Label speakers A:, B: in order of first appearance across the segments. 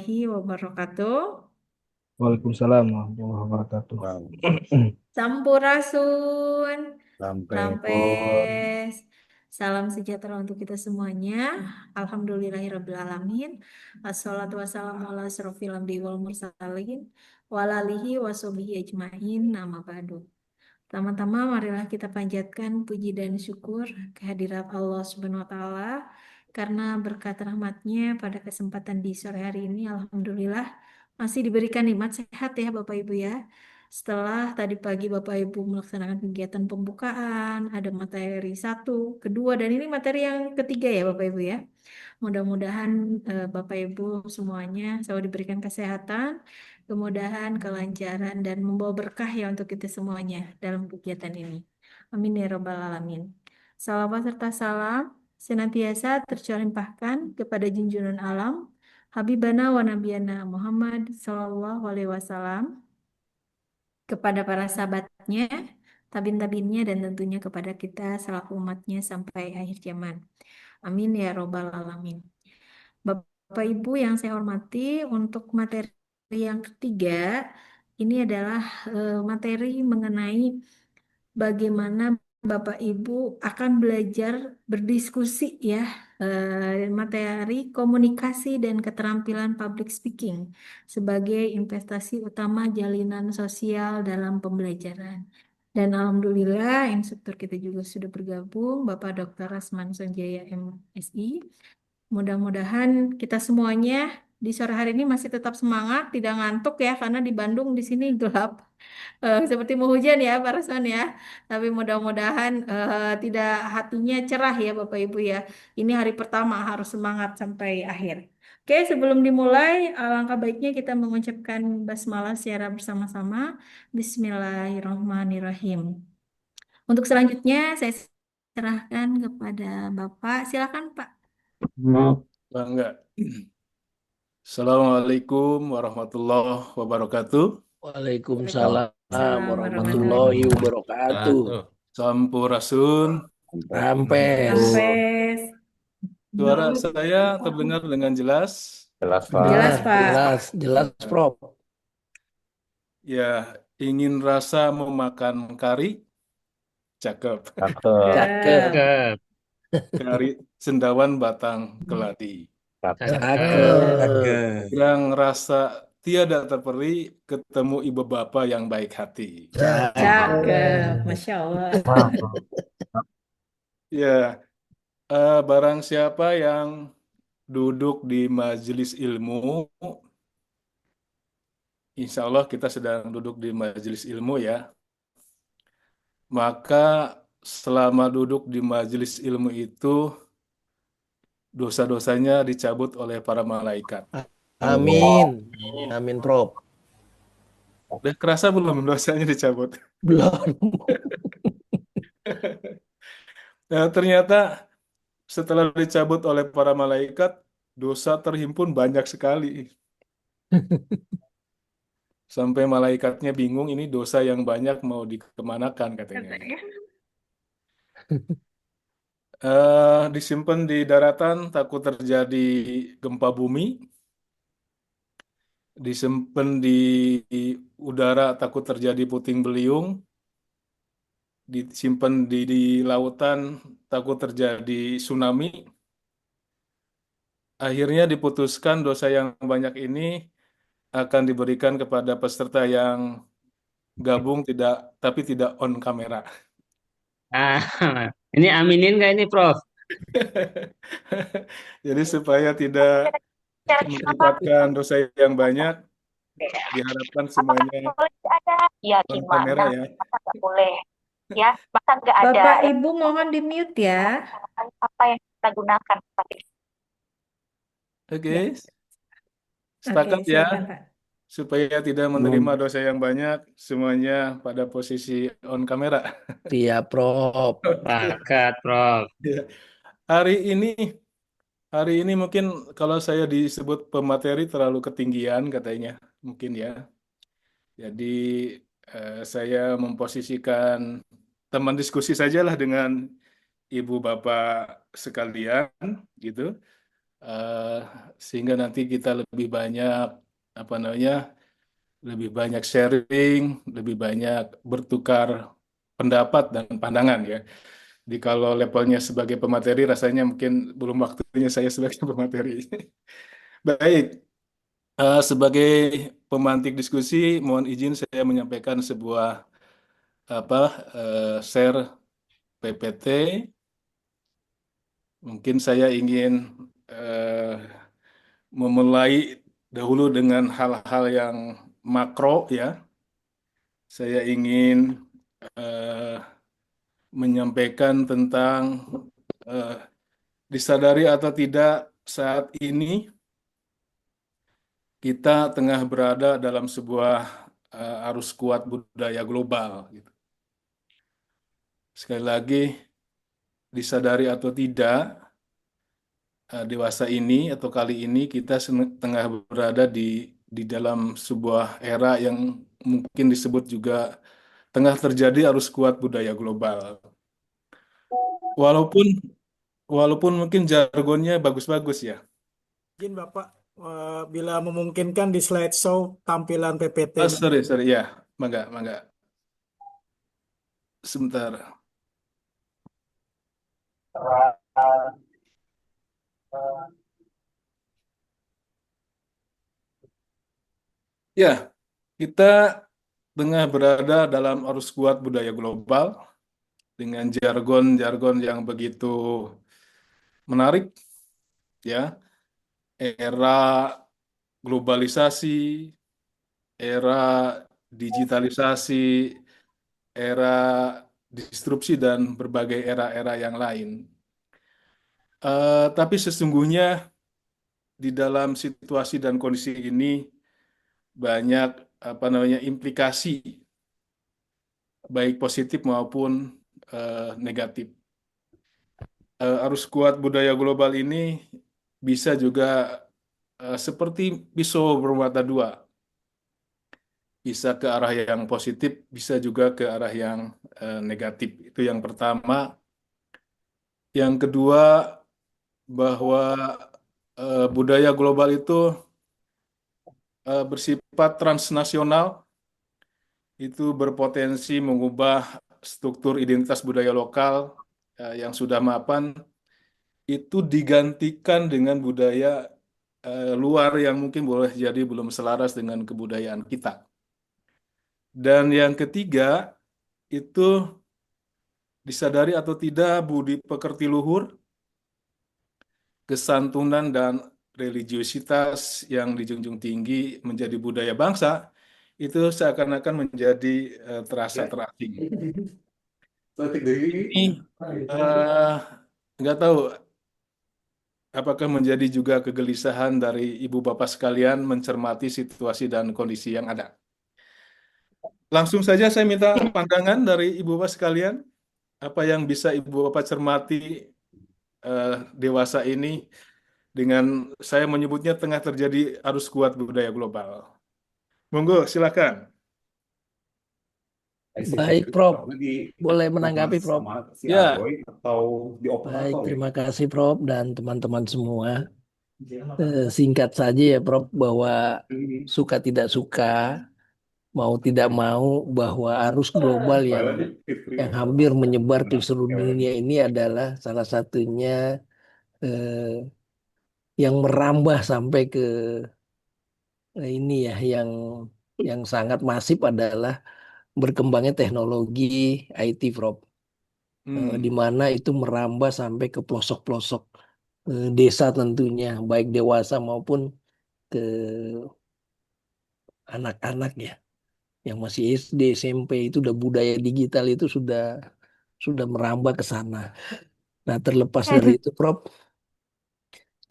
A: warahmatullahi wabarakatuh.
B: Waalaikumsalam warahmatullahi wabarakatuh.
C: Wow.
A: Sampurasun,
C: Sampai pun
A: Lampes. Salam sejahtera untuk kita semuanya. Alhamdulillahirrabbilalamin. Assalatu wassalamu ala asrofil anbiya'i wal mursalin. Walalihi wassobihi ajmain. Nama ba'du. Pertama-tama marilah kita panjatkan puji dan syukur kehadirat Allah Subhanahu wa taala karena berkat rahmatnya pada kesempatan di sore hari ini alhamdulillah masih diberikan nikmat sehat ya Bapak Ibu ya. Setelah tadi pagi Bapak Ibu melaksanakan kegiatan pembukaan, ada materi satu, kedua, dan ini materi yang ketiga ya Bapak Ibu ya. Mudah-mudahan Bapak Ibu semuanya selalu diberikan kesehatan, kemudahan, kelancaran, dan membawa berkah ya untuk kita semuanya dalam kegiatan ini. Amin ya Rabbal Alamin. Salawat serta salam senantiasa tercurahkan kepada junjungan alam, Habibana wa Nabiyana Muhammad Sallallahu Alaihi Wasallam, kepada para sahabatnya, tabin-tabinnya, dan tentunya kepada kita selaku umatnya sampai akhir zaman. Amin ya Rabbal Alamin. Bapak Ibu yang saya hormati, untuk materi yang ketiga, ini adalah materi mengenai bagaimana Bapak Ibu akan belajar berdiskusi ya, materi komunikasi dan keterampilan public speaking sebagai investasi utama jalinan sosial dalam pembelajaran. Dan alhamdulillah instruktur kita juga sudah bergabung, Bapak Dr. Rasman Sanjaya MSI. Mudah-mudahan kita semuanya di sore hari ini masih tetap semangat, tidak ngantuk ya, karena di Bandung di sini gelap. Seperti mau hujan ya, Pak Rasman ya. Tapi mudah-mudahan tidak hatinya cerah ya, Bapak Ibu ya. Ini hari pertama harus semangat sampai akhir. Oke, sebelum dimulai, alangkah baiknya kita mengucapkan basmalah secara bersama-sama. Bismillahirrahmanirrahim. Untuk selanjutnya, saya serahkan kepada Bapak. Silakan, Pak.
C: bangga. Assalamualaikum warahmatullahi wabarakatuh.
D: Waalaikumsalam
A: Waalaikumsalam warahmatullahi
D: warahmatullahi wabarakatuh.
C: Sampurasun.
D: Rampes.
A: Rampes.
C: Suara saya terdengar dengan jelas.
E: Jelas, Pak.
A: Jelas, Pak.
D: Jelas, Prof.
C: Ya, ingin rasa memakan kari. Cakep.
E: Cakep.
D: Cakep.
C: Kari cendawan batang keladi.
D: Cakep.
C: Yang rasa tiada terperi ketemu ibu bapak yang baik hati.
A: Cakep, Masya Allah.
C: Ya, barang siapa yang duduk di majelis ilmu, insya Allah kita sedang duduk di majelis ilmu ya. Maka selama duduk di majelis ilmu itu, dosa-dosanya dicabut oleh para malaikat.
D: Amin. Amin, Prof.
C: Udah kerasa belum dosanya dicabut?
D: Belum.
C: Nah, ternyata setelah dicabut oleh para malaikat, dosa terhimpun banyak sekali. Sampai malaikatnya bingung, ini dosa yang banyak mau dikemanakan katanya. Disimpan di daratan takut terjadi gempa bumi, disimpan di udara takut terjadi puting beliung, disimpan di lautan takut terjadi tsunami. Akhirnya diputuskan dosa yang banyak ini akan diberikan kepada peserta yang gabung tapi tidak on kamera.
F: Ini aminin nggak ini, Prof?
C: Jadi supaya tidak mendapatkan dosa yang banyak, diharapkan semuanya
G: ya
C: on kamera
G: gimana?
C: ya.
G: Masa nggak boleh? Ya, masa nggak ada
A: Bapak Ibu mohon di mute ya.
G: apa yang kita gunakan?
C: Oke,
A: Ya.
C: sepakat
A: Oke,
C: ya,
A: silakan Pak.
C: supaya tidak menerima dosa yang banyak, semuanya pada posisi on kamera.
D: Iya, Prof.
F: Pakat, Prof.
C: Ya. Hari ini mungkin kalau saya disebut pemateri terlalu ketinggian katanya, mungkin ya. Jadi saya memposisikan teman diskusi sajalah dengan ibu bapak sekalian, gitu. Eh, sehingga nanti kita lebih banyak apa namanya, lebih banyak sharing, lebih banyak bertukar pendapat dan pandangan ya. Jadi kalau levelnya sebagai pemateri rasanya mungkin belum waktunya saya sebagai pemateri. Baik, sebagai pemantik diskusi, mohon izin saya menyampaikan sebuah apa share PPT. Mungkin saya ingin eh, memulai dahulu dengan hal-hal yang makro ya. Saya ingin eh, menyampaikan tentang eh, disadari atau tidak saat ini kita tengah berada dalam sebuah arus kuat budaya global, gitu. Sekali lagi, disadari atau tidak, dewasa ini atau kali ini kita tengah berada di dalam sebuah era yang mungkin disebut juga tengah terjadi arus kuat budaya global. Walaupun walaupun mungkin jargonnya bagus-bagus ya.
E: Izin Bapak, bila memungkinkan di slideshow tampilan PPT-nya.
C: Sorry ya, mangga mangga. Sebentar. Ya, kita tengah berada dalam arus kuat budaya global dengan jargon-jargon yang begitu menarik ya. Era globalisasi, era digitalisasi, era disrupsi dan berbagai era-era yang lain. Tapi sesungguhnya di dalam situasi dan kondisi ini banyak apa namanya implikasi baik positif maupun negatif. Arus kuat budaya global ini bisa juga seperti pisau bermata dua, bisa ke arah yang positif, bisa juga ke arah yang negatif. Itu yang pertama. Yang kedua, bahwa budaya global itu bersifat transnasional, itu berpotensi mengubah struktur identitas budaya lokal yang sudah mapan, itu digantikan dengan budaya luar yang mungkin boleh jadi belum selaras dengan kebudayaan kita. Dan yang ketiga, itu disadari atau tidak budi pekerti luhur, kesantunan dan religiusitas yang dijunjung tinggi menjadi budaya bangsa, itu seakan-akan menjadi terasa terasing. Ini nggak tahu apakah menjadi juga kegelisahan dari ibu bapak sekalian mencermati situasi dan kondisi yang ada. Langsung saja saya minta pandangan dari ibu bapak sekalian, apa yang bisa ibu bapak cermati dewasa ini dengan saya menyebutnya tengah terjadi arus kuat budaya global. Monggo, silakan.
D: Baik, Prof. Boleh menanggapi, Prof?
C: Ya.
D: Baik, terima kasih, Prof. Dan teman-teman semua. Singkat saja ya, Prof, bahwa suka tidak suka, mau tidak mau, bahwa arus global yang hampir menyebar ke seluruh dunia ini adalah salah satunya yang merambah sampai ke ini ya, yang sangat masif adalah berkembangnya teknologi IT, Prof. Di mana itu merambah sampai ke pelosok-pelosok desa tentunya, baik dewasa maupun ke anak-anak ya, yang masih SD, SMP, itu udah budaya digital itu sudah merambah ke sana. Nah, terlepas dari itu, Prof,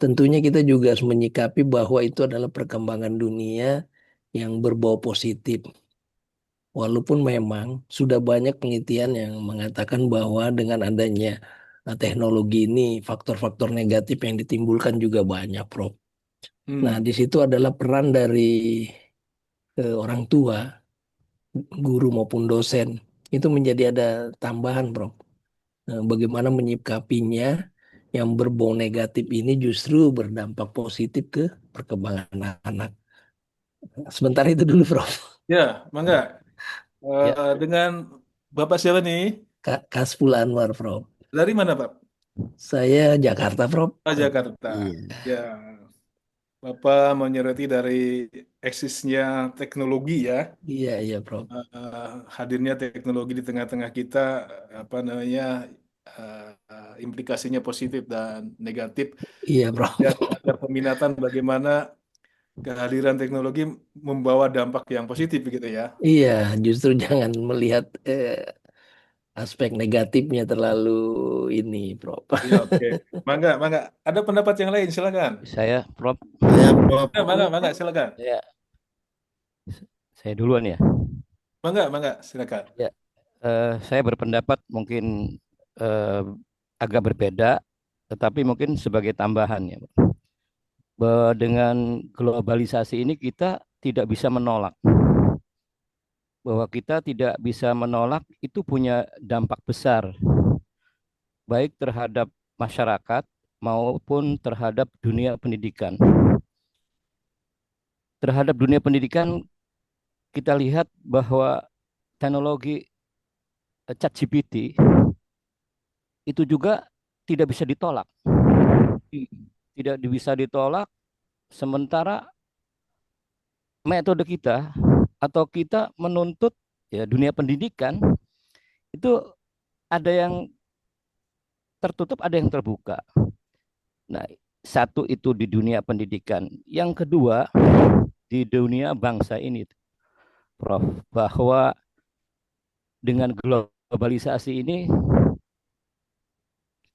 D: tentunya kita juga harus menyikapi bahwa itu adalah perkembangan dunia yang berbau positif. Walaupun memang sudah banyak penelitian yang mengatakan bahwa dengan adanya teknologi ini, faktor-faktor negatif yang ditimbulkan juga banyak, Prof. Nah, di situ adalah peran dari orang tua, guru maupun dosen. Itu menjadi ada tambahan, Prof. Bagaimana menyikapinya yang berbau negatif ini justru berdampak positif ke perkembangan anak. Sebentar itu dulu, Prof.
C: Ya, mangga.
D: Ya,
C: Dengan Bapak siapa nih?
D: Kasful Anwar, Prof.
C: Dari mana, Pak?
D: Saya Jakarta, Prof.
C: Oh, Jakarta.
D: Iya,
C: Ya, Bapak menyoroti dari eksisnya teknologi ya.
D: iya, Prof.
C: Hadirnya teknologi di tengah-tengah kita, apa namanya, implikasinya positif dan negatif.
D: Iya, Prof.
C: Ya, ada peminatan bagaimana kehadiran teknologi membawa dampak yang positif gitu ya.
D: Iya, justru jangan melihat aspek negatifnya terlalu ini, Prof.
C: Ya, oke. Mangga, mangga. Ada pendapat yang lain, silakan.
H: Saya, Prof.
C: Ya, mangga, mangga, silakan.
H: Saya, saya duluan ya.
C: Mangga, mangga, silakan.
H: Ya, saya berpendapat mungkin eh, agak berbeda, tetapi mungkin sebagai tambahan ya. Dengan globalisasi ini kita tidak bisa menolak, bahwa kita tidak bisa menolak itu punya dampak besar, baik terhadap masyarakat maupun terhadap dunia pendidikan. Terhadap dunia pendidikan kita lihat bahwa teknologi ChatGPT itu juga tidak bisa ditolak. Tidak bisa ditolak, sementara metode kita atau kita menuntut ya dunia pendidikan itu ada yang tertutup, ada yang terbuka. Nah, satu itu di dunia pendidikan. Yang kedua, di dunia bangsa ini, Prof, bahwa dengan globalisasi ini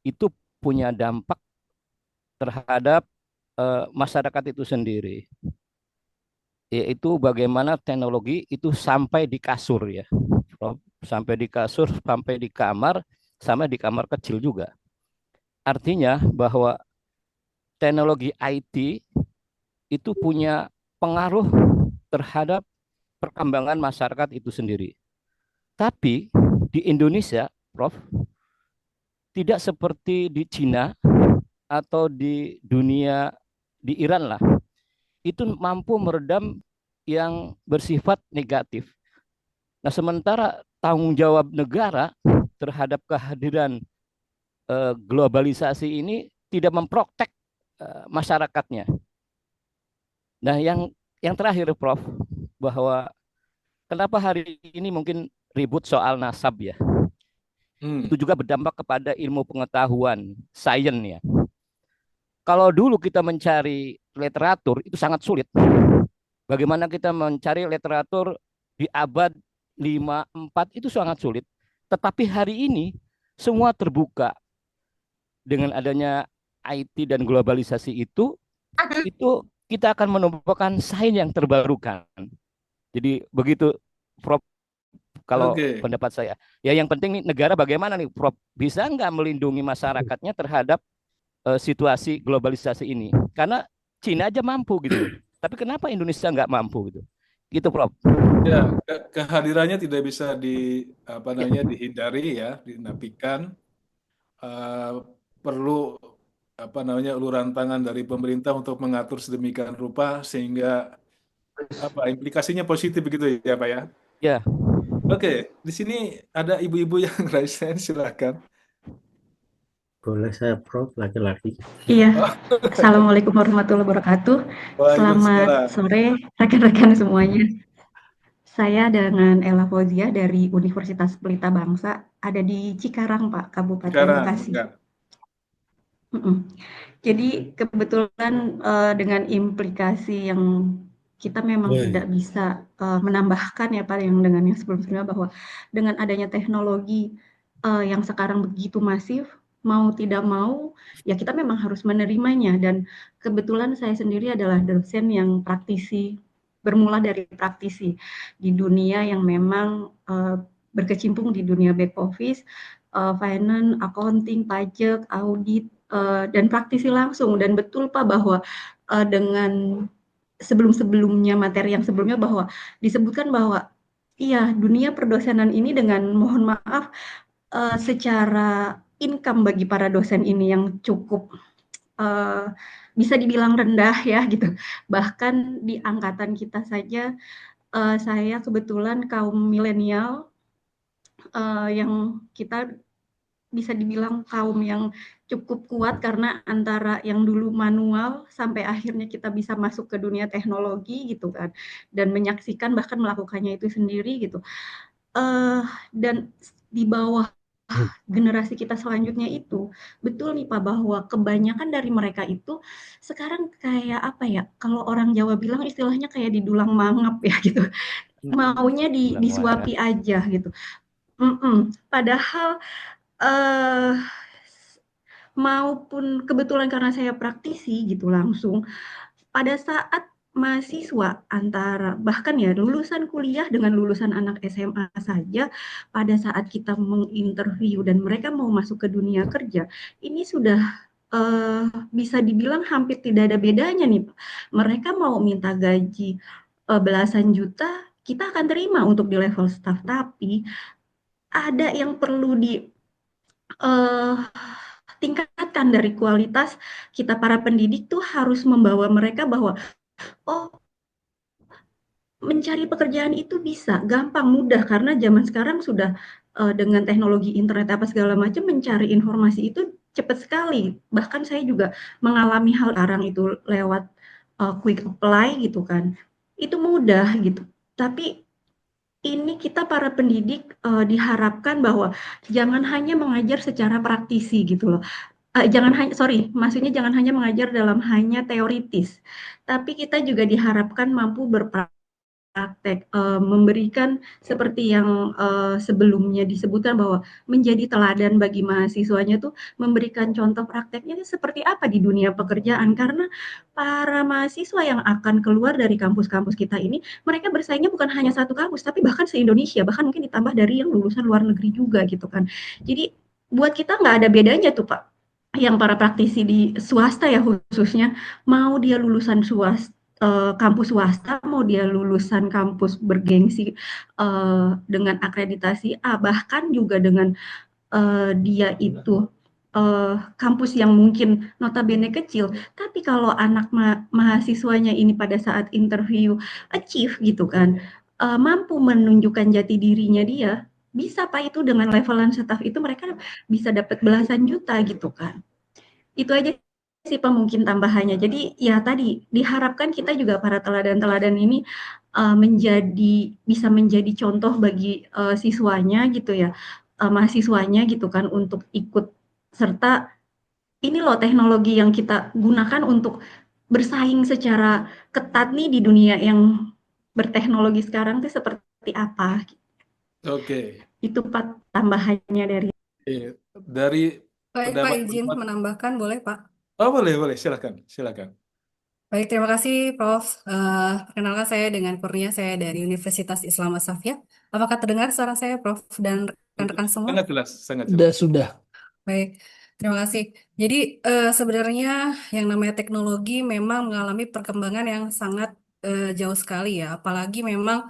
H: itu punya dampak terhadap masyarakat itu sendiri, yaitu bagaimana teknologi itu sampai di kasur ya, Prof, sampai di kasur, sampai di kamar kecil juga. Artinya bahwa teknologi IT itu punya pengaruh terhadap perkembangan masyarakat itu sendiri. Tapi di Indonesia, Prof, tidak seperti di Cina atau di dunia, di Iran lah, itu mampu meredam yang bersifat negatif. Nah, sementara tanggung jawab negara terhadap kehadiran globalisasi ini tidak memprotek masyarakatnya. Nah, yang terakhir, Prof, bahwa kenapa hari ini mungkin ribut soal nasab ya, itu juga berdampak kepada ilmu pengetahuan, sains ya. Kalau dulu kita mencari literatur itu sangat sulit. Bagaimana kita mencari literatur di abad 5, 4 itu sangat sulit. Tetapi hari ini semua terbuka. Dengan adanya IT dan globalisasi itu kita akan menemukan sains yang terbarukan. Jadi begitu, Prof, kalau
C: Oke.
H: pendapat saya. Ya yang penting nih negara bagaimana nih, Prof, bisa nggak melindungi masyarakatnya terhadap situasi globalisasi ini? Karena Cina aja mampu gitu. Tapi kenapa Indonesia nggak mampu gitu? Gitu, Prof.
C: Ya, kehadirannya tidak bisa dihindari ya, dinafikan. Perlu uluran tangan dari pemerintah untuk mengatur sedemikian rupa sehingga implikasinya positif begitu ya, Pak ya.
H: Ya.
C: Oke, di sini ada ibu-ibu yang raise hand, silakan.
I: Boleh saya, Prof, laki-laki.
J: Iya, Assalamualaikum warahmatullahi wabarakatuh. Selamat
C: Waalaikumsalam.
J: sore rekan-rekan semuanya. Saya dengan Ella Fauzia dari Universitas Pelita Bangsa, ada di Cikarang, Pak, Kabupaten
C: Sekarang,
J: Bekasi.
C: enggak.
J: Jadi kebetulan dengan implikasi yang kita memang tidak bisa menambahkan ya Pak, yang dengan yang sebelum-sebelumnya, bahwa dengan adanya teknologi yang sekarang begitu masif, mau tidak mau ya kita memang harus menerimanya. Dan kebetulan saya sendiri adalah dosen yang praktisi, bermula dari praktisi di dunia yang memang berkecimpung di dunia back office, finance, accounting, pajak, audit, dan praktisi langsung. Dan betul Pak bahwa dengan sebelum-sebelumnya, materi yang sebelumnya, bahwa disebutkan bahwa iya dunia perdosenan ini dengan mohon maaf secara income bagi para dosen ini yang cukup bisa dibilang rendah ya gitu. Bahkan di angkatan kita saja, saya kebetulan kaum milenial yang kita bisa dibilang kaum yang cukup kuat karena antara yang dulu manual sampai akhirnya kita bisa masuk ke dunia teknologi gitu kan, dan menyaksikan bahkan melakukannya itu sendiri gitu. Dan di bawah generasi kita selanjutnya itu, betul nih Pak bahwa kebanyakan dari mereka itu sekarang kayak apa ya, kalau orang Jawa bilang istilahnya kayak didulang mangap ya gitu, maunya disuapi aja gitu. Padahal maupun kebetulan karena saya praktisi gitu langsung, pada saat mahasiswa antara bahkan ya lulusan kuliah dengan lulusan anak SMA saja, pada saat kita menginterview dan mereka mau masuk ke dunia kerja, ini sudah bisa dibilang hampir tidak ada bedanya nih Pak. Mereka mau minta gaji belasan juta, kita akan terima untuk di level staff, tapi ada yang perlu tingkatkan dari kualitas. Kita para pendidik tuh harus membawa mereka bahwa oh, mencari pekerjaan itu bisa gampang, mudah karena zaman sekarang sudah dengan teknologi internet apa segala macam, mencari informasi itu cepat sekali. Bahkan saya juga mengalami hal sekarang itu lewat quick apply gitu kan. Itu mudah gitu. Tapi ini kita para pendidik diharapkan bahwa jangan hanya mengajar secara praktisi gitu loh. Maksudnya jangan hanya mengajar dalam hanya teoritis, tapi kita juga diharapkan mampu berpraktek, memberikan seperti yang sebelumnya disebutkan bahwa menjadi teladan bagi mahasiswanya tuh memberikan contoh prakteknya seperti apa di dunia pekerjaan. Karena para mahasiswa yang akan keluar dari kampus-kampus kita ini, mereka bersaingnya bukan hanya satu kampus, tapi bahkan se-Indonesia, bahkan mungkin ditambah dari yang lulusan luar negeri juga gitu kan. Jadi buat kita nggak ada bedanya tuh Pak, yang para praktisi di swasta ya khususnya, mau dia lulusan kampus swasta, mau dia lulusan kampus bergengsi dengan akreditasi A, bahkan juga dengan dia itu kampus yang mungkin notabene kecil, tapi kalau anak mahasiswanya ini pada saat interview achieve gitu kan, mampu menunjukkan jati dirinya dia, bisa Pak itu dengan levelan staff itu mereka bisa dapat belasan juta gitu kan. Itu aja sih Pak mungkin tambahannya. Jadi ya tadi diharapkan kita juga para teladan-teladan ini bisa menjadi contoh bagi siswanya gitu ya, mahasiswanya gitu kan, untuk ikut serta ini loh teknologi yang kita gunakan untuk bersaing secara ketat nih di dunia yang berteknologi sekarang tuh seperti apa.
C: Oke.
J: Itu Pak tambahannya dari
C: Dari
K: Baik, Pak,
C: pendapat
K: izin menambahkan, boleh, Pak?
C: Oh, boleh, silakan.
K: Baik, terima kasih, Prof. Perkenalkan saya dengan Kurnia, saya dari Universitas Islam Asafia. Apakah terdengar suara saya, Prof, dan rekan-rekan semua?
C: Sangat jelas.
D: Sudah.
K: Baik, terima kasih. Jadi sebenarnya yang namanya teknologi memang mengalami perkembangan yang sangat jauh sekali ya. Apalagi memang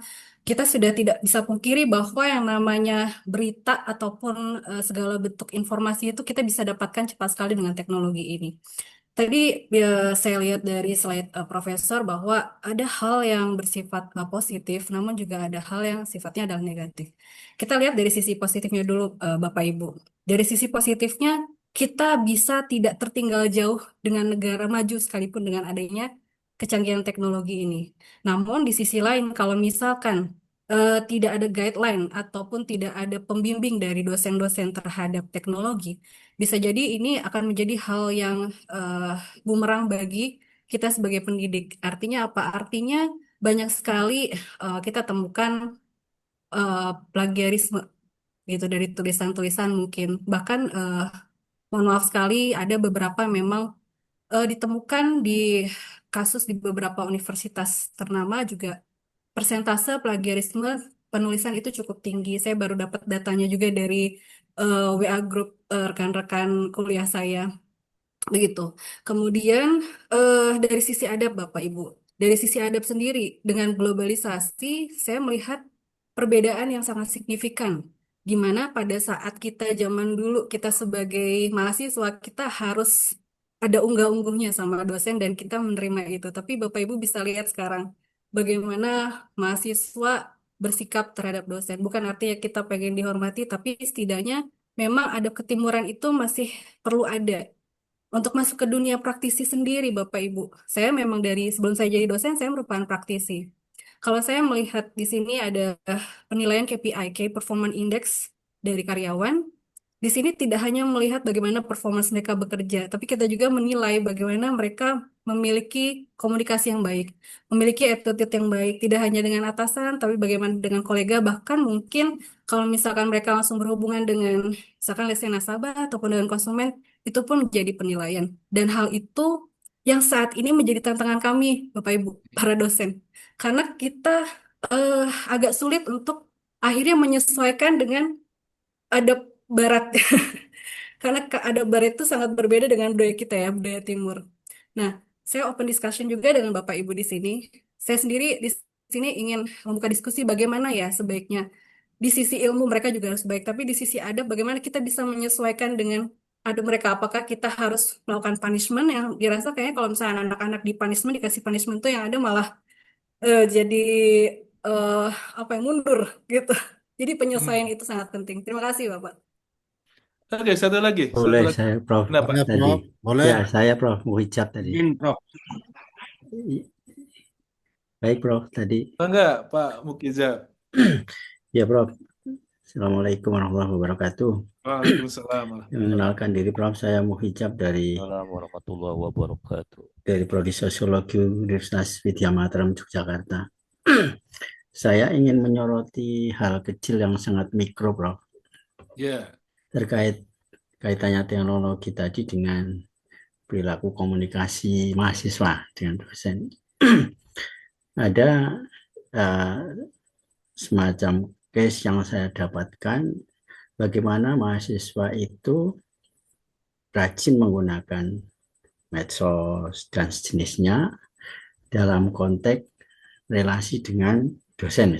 K: kita sudah tidak bisa pungkiri bahwa yang namanya berita ataupun segala bentuk informasi itu kita bisa dapatkan cepat sekali dengan teknologi ini. Tadi saya lihat dari slide Profesor bahwa ada hal yang bersifat positif, namun juga ada hal yang sifatnya adalah negatif. Kita lihat dari sisi positifnya dulu, Bapak Ibu. Dari sisi positifnya, kita bisa tidak tertinggal jauh dengan negara maju sekalipun dengan adanya kecanggihan teknologi ini. Namun di sisi lain, kalau misalkan tidak ada guideline ataupun tidak ada pembimbing dari dosen-dosen terhadap teknologi, bisa jadi ini akan menjadi hal yang bumerang bagi kita sebagai pendidik. Artinya apa? Artinya banyak sekali kita temukan plagiarisme gitu dari tulisan-tulisan mungkin. Bahkan mohon maaf sekali ada beberapa memang ditemukan di kasus di beberapa universitas ternama juga persentase plagiarisme penulisan itu cukup tinggi. Saya baru dapat datanya juga dari WA grup rekan-rekan kuliah saya. Begitu. Kemudian dari sisi adab Bapak Ibu, dari sisi adab sendiri dengan globalisasi saya melihat perbedaan yang sangat signifikan gimana pada saat kita zaman dulu, kita sebagai mahasiswa, kita harus ada unggah-ungguhnya sama dosen dan kita menerima itu. Tapi Bapak Ibu bisa lihat sekarang bagaimana mahasiswa bersikap terhadap dosen. Bukan artinya kita pengen dihormati, tapi setidaknya memang ada ketimuran itu masih perlu ada. Untuk masuk ke dunia praktisi sendiri, Bapak Ibu, saya memang dari sebelum saya jadi dosen, saya merupakan praktisi. Kalau saya melihat di sini ada penilaian KPI, Key Performance Index dari karyawan. Di sini tidak hanya melihat bagaimana performance mereka bekerja, tapi kita juga menilai bagaimana mereka memiliki komunikasi yang baik, memiliki attitude yang baik, tidak hanya dengan atasan, tapi bagaimana dengan kolega, bahkan mungkin kalau misalkan mereka langsung berhubungan dengan misalkan lesen nasabah ataupun dengan konsumen, itu pun menjadi penilaian. Dan hal itu yang saat ini menjadi tantangan kami, Bapak Ibu, para dosen. Karena kita agak sulit untuk akhirnya menyesuaikan dengan adab barat. Karena adab barat itu sangat berbeda dengan budaya kita ya, budaya timur. Nah, saya open discussion juga dengan Bapak Ibu di sini. Saya sendiri di sini ingin membuka diskusi bagaimana ya sebaiknya di sisi ilmu mereka juga harus baik, tapi di sisi adab bagaimana kita bisa menyesuaikan dengan adab mereka. Apakah kita harus melakukan punishment yang dirasa kayaknya kalau misalnya anak-anak di punishment dikasih punishment tuh yang ada malah jadi eh, apa yang mundur gitu. Jadi penyesuaian itu sangat penting. Terima kasih Bapak.
C: Oke, satu lagi.
I: Boleh saya, Prof.
C: Kenapa?
I: Tadi.
L: Prof. Boleh.
I: Ya, saya Prof. Muhijab tadi.
L: Izin, Prof.
I: Baik, Prof. Tadi.
C: Enggak, Pak Mukizab.
I: Ya, Prof. Assalamualaikum warahmatullahi wabarakatuh.
C: Waalaikumsalam.
I: Mengenalkan diri, Prof. Saya Muhijab dari
H: Assalamualaikum warahmatullahi wabarakatuh.
I: dari Prodi Sosiologi Universitas Widya Mataram, Yogyakarta. Saya ingin menyoroti hal kecil yang sangat mikro, Prof.
C: Ya.
I: Terkait kaitannya teknologi tadi dengan perilaku komunikasi mahasiswa dengan dosen. Ada semacam case yang saya dapatkan bagaimana mahasiswa itu rajin menggunakan medsos dan sejenisnya dalam konteks relasi dengan dosen.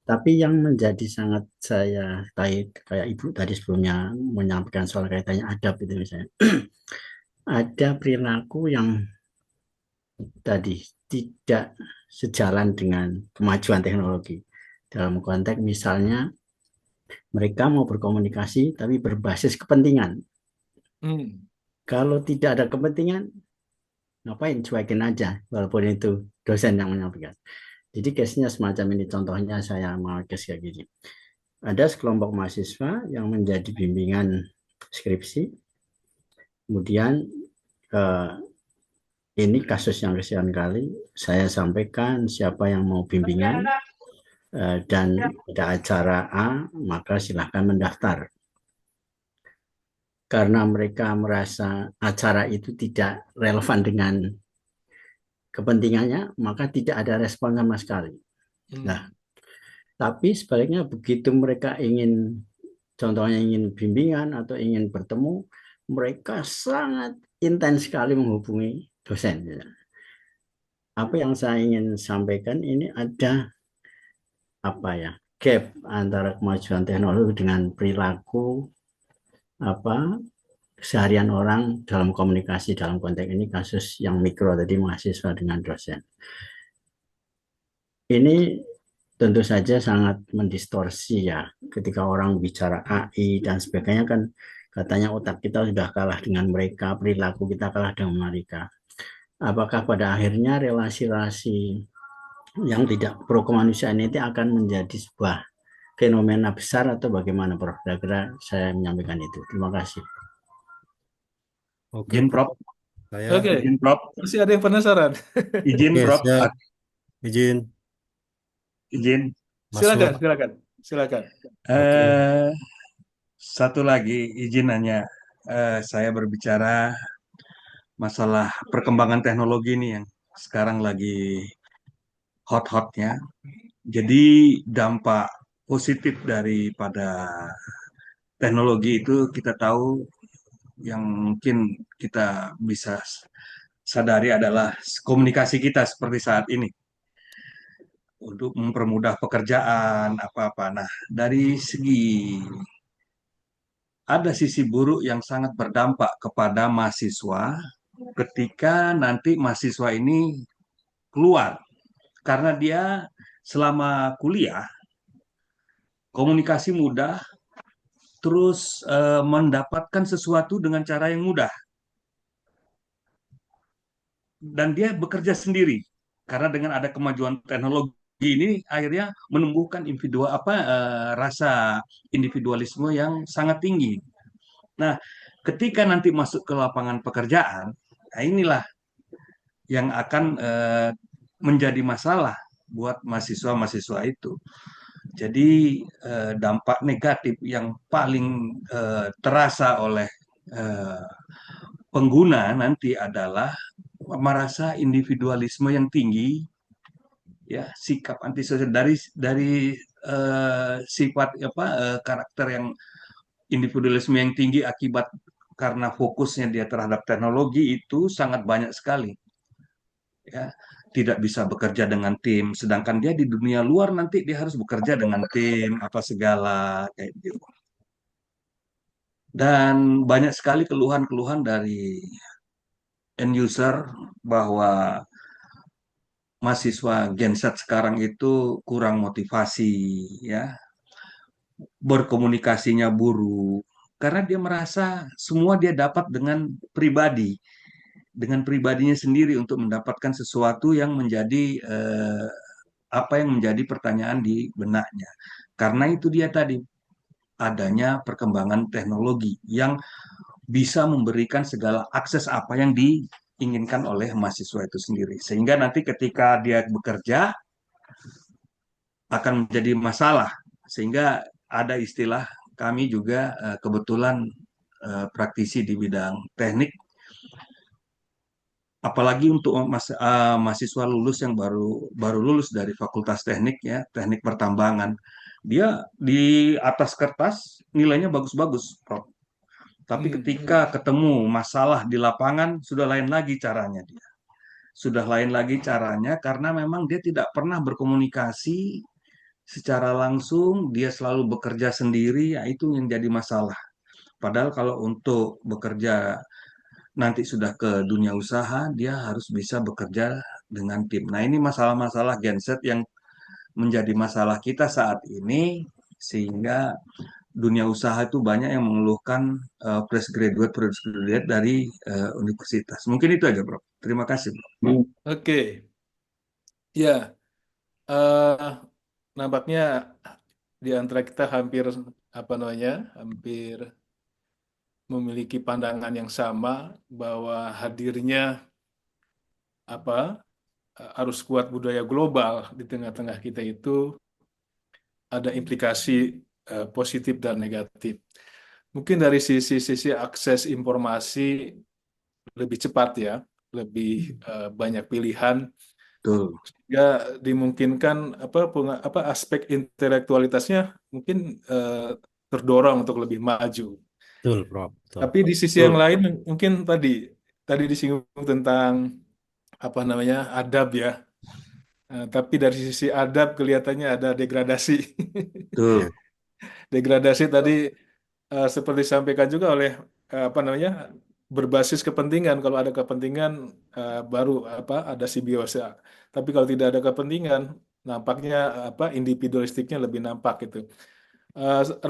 I: Tapi yang menjadi sangat saya kayak Ibu tadi sebelumnya menyampaikan soal kaitannya adab itu misalnya. Ada perilaku yang tadi tidak sejalan dengan kemajuan teknologi. Dalam konteks misalnya mereka mau berkomunikasi tapi berbasis kepentingan. Kalau tidak ada kepentingan, ngapain cuekin aja walaupun itu dosen yang menyampaikan. Jadi case-nya semacam ini, contohnya saya mau case kayak gini. Ada sekelompok mahasiswa yang menjadi bimbingan skripsi, kemudian ini kasus yang kesekian kali saya sampaikan siapa yang mau bimbingan dan ada acara A, maka silahkan mendaftar. Karena mereka merasa acara itu tidak relevan dengan kepentingannya, maka tidak ada respon sama sekali. Nah, tapi sebaliknya begitu mereka ingin, contohnya ingin bimbingan atau ingin bertemu, mereka sangat intens sekali menghubungi dosen. Apa yang saya ingin sampaikan ini ada gap antara kemajuan teknologi dengan perilaku keseharian orang dalam komunikasi dalam konteks ini kasus yang mikro tadi mahasiswa dengan dosen. Ini tentu saja sangat mendistorsi ya ketika orang bicara AI dan sebagainya kan katanya otak kita sudah kalah dengan mereka, perilaku kita kalah dengan mereka. Apakah pada akhirnya relasi-relasi yang tidak pro kemanusiaan itu akan menjadi sebuah fenomena besar atau bagaimana, Prof? Kira-kira saya menyampaikan itu. Terima kasih.
L: Izin, Prof.
C: Oke.
L: Izin, Prof.
C: Masih ada yang penasaran?
L: Izin, Prof.
M: Izin.
C: Silakan.
L: Satu lagi, izin hanya saya berbicara masalah perkembangan teknologi ini yang sekarang lagi hot-hotnya. Jadi dampak positif daripada teknologi itu kita tahu yang mungkin kita bisa sadari adalah komunikasi kita seperti saat ini. untuk mempermudah pekerjaan apa-apa. Nah, dari segi ada sisi buruk yang sangat berdampak kepada mahasiswa ketika nanti mahasiswa ini keluar karena dia selama kuliah komunikasi mudah, terus mendapatkan sesuatu dengan cara yang mudah dan dia bekerja sendiri karena dengan ada kemajuan teknologi ini akhirnya menumbuhkan rasa individualisme yang sangat tinggi. Nah, ketika nanti masuk ke lapangan pekerjaan, nah inilah yang akan menjadi masalah buat mahasiswa-mahasiswa itu. Jadi dampak negatif yang paling terasa oleh eh, pengguna nanti adalah merasa individualisme yang tinggi, ya sikap antisosial dari sifat karakter yang individualisme yang tinggi akibat karena fokusnya dia terhadap teknologi itu sangat banyak sekali, ya tidak bisa bekerja dengan tim, sedangkan dia di dunia luar nanti dia harus bekerja dengan tim apa segala kayak gitu. Dan banyak sekali keluhan-keluhan dari end user bahwa mahasiswa Gen Z sekarang itu kurang motivasi, ya, berkomunikasinya buruk, karena dia merasa semua dia dapat dengan pribadinya sendiri untuk mendapatkan sesuatu yang menjadi apa yang menjadi pertanyaan di benaknya. Karena itu dia tadi adanya perkembangan teknologi yang bisa memberikan segala akses apa yang diinginkan oleh mahasiswa itu sendiri. Sehingga nanti ketika dia bekerja akan menjadi masalah. Sehingga ada istilah kami juga kebetulan praktisi di bidang teknik, apalagi untuk mahasiswa lulus yang baru lulus dari Fakultas Teknik, ya, teknik pertambangan. Dia di atas kertas nilainya bagus-bagus, Prof. Tapi ketika ketemu masalah di lapangan sudah lain lagi caranya dia. Sudah lain lagi caranya karena memang dia tidak pernah berkomunikasi secara langsung, dia selalu bekerja sendiri, ya itu yang jadi masalah. Padahal kalau untuk bekerja nanti sudah ke dunia usaha, dia harus bisa bekerja dengan tim. Nah, ini masalah-masalah genset yang menjadi masalah kita saat ini, sehingga dunia usaha itu banyak yang mengeluhkan fresh graduate dari universitas. Mungkin itu aja, Bro. Terima kasih, Bro.
C: Oke, ya, eh, nampaknya di antara kita hampir hampir memiliki pandangan yang sama bahwa hadirnya arus kuat budaya global di tengah-tengah kita itu ada implikasi positif dan negatif. Mungkin dari sisi akses informasi lebih cepat, ya, lebih banyak pilihan, sehingga dimungkinkan aspek intelektualitasnya mungkin terdorong untuk lebih maju.
M: Betul, Prof. Betul.
C: Tapi di sisi yang lain mungkin tadi disinggung tentang adab, ya. Tapi dari sisi adab kelihatannya ada degradasi. Degradasi tadi seperti disampaikan juga oleh berbasis kepentingan. Kalau ada kepentingan baru ada simbiosa. Tapi kalau tidak ada kepentingan, nampaknya individualistiknya lebih nampak gitu.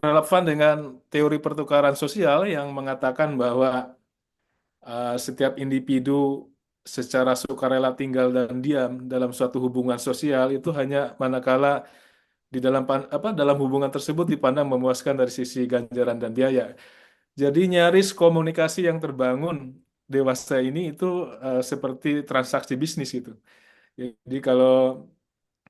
C: Relevan dengan teori pertukaran sosial yang mengatakan bahwa setiap individu secara sukarela tinggal dan diam dalam suatu hubungan sosial itu hanya manakala di dalam hubungan tersebut dipandang memuaskan dari sisi ganjaran dan biaya. Jadi nyaris komunikasi yang terbangun dewasa ini itu seperti transaksi bisnis gitu. Jadi kalau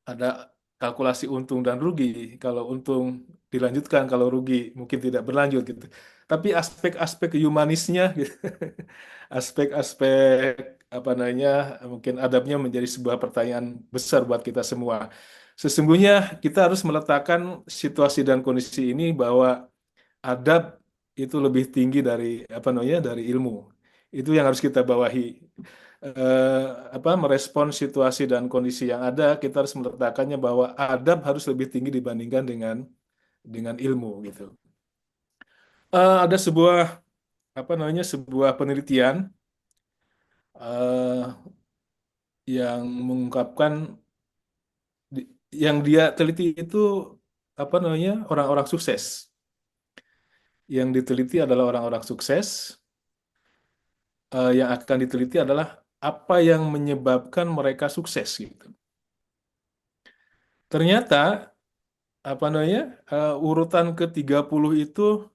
C: ada kalkulasi untung dan rugi, kalau untung dilanjutkan, kalau rugi mungkin tidak berlanjut gitu. Tapi aspek-aspek humanisnya, gitu, aspek-aspek mungkin adabnya menjadi sebuah pertanyaan besar buat kita semua. Sesungguhnya kita harus meletakkan situasi dan kondisi ini bahwa adab itu lebih tinggi dari dari ilmu. Itu yang harus kita bawahi. merespon situasi dan kondisi yang ada, kita harus meletakkannya bahwa adab harus lebih tinggi dibandingkan dengan ilmu gitu. Ada sebuah penelitian eh, yang mengungkapkan yang dia teliti itu orang-orang sukses. Yang diteliti adalah orang-orang sukses. Yang akan diteliti adalah apa yang menyebabkan mereka sukses gitu. Ternyata urutan ke-30 itu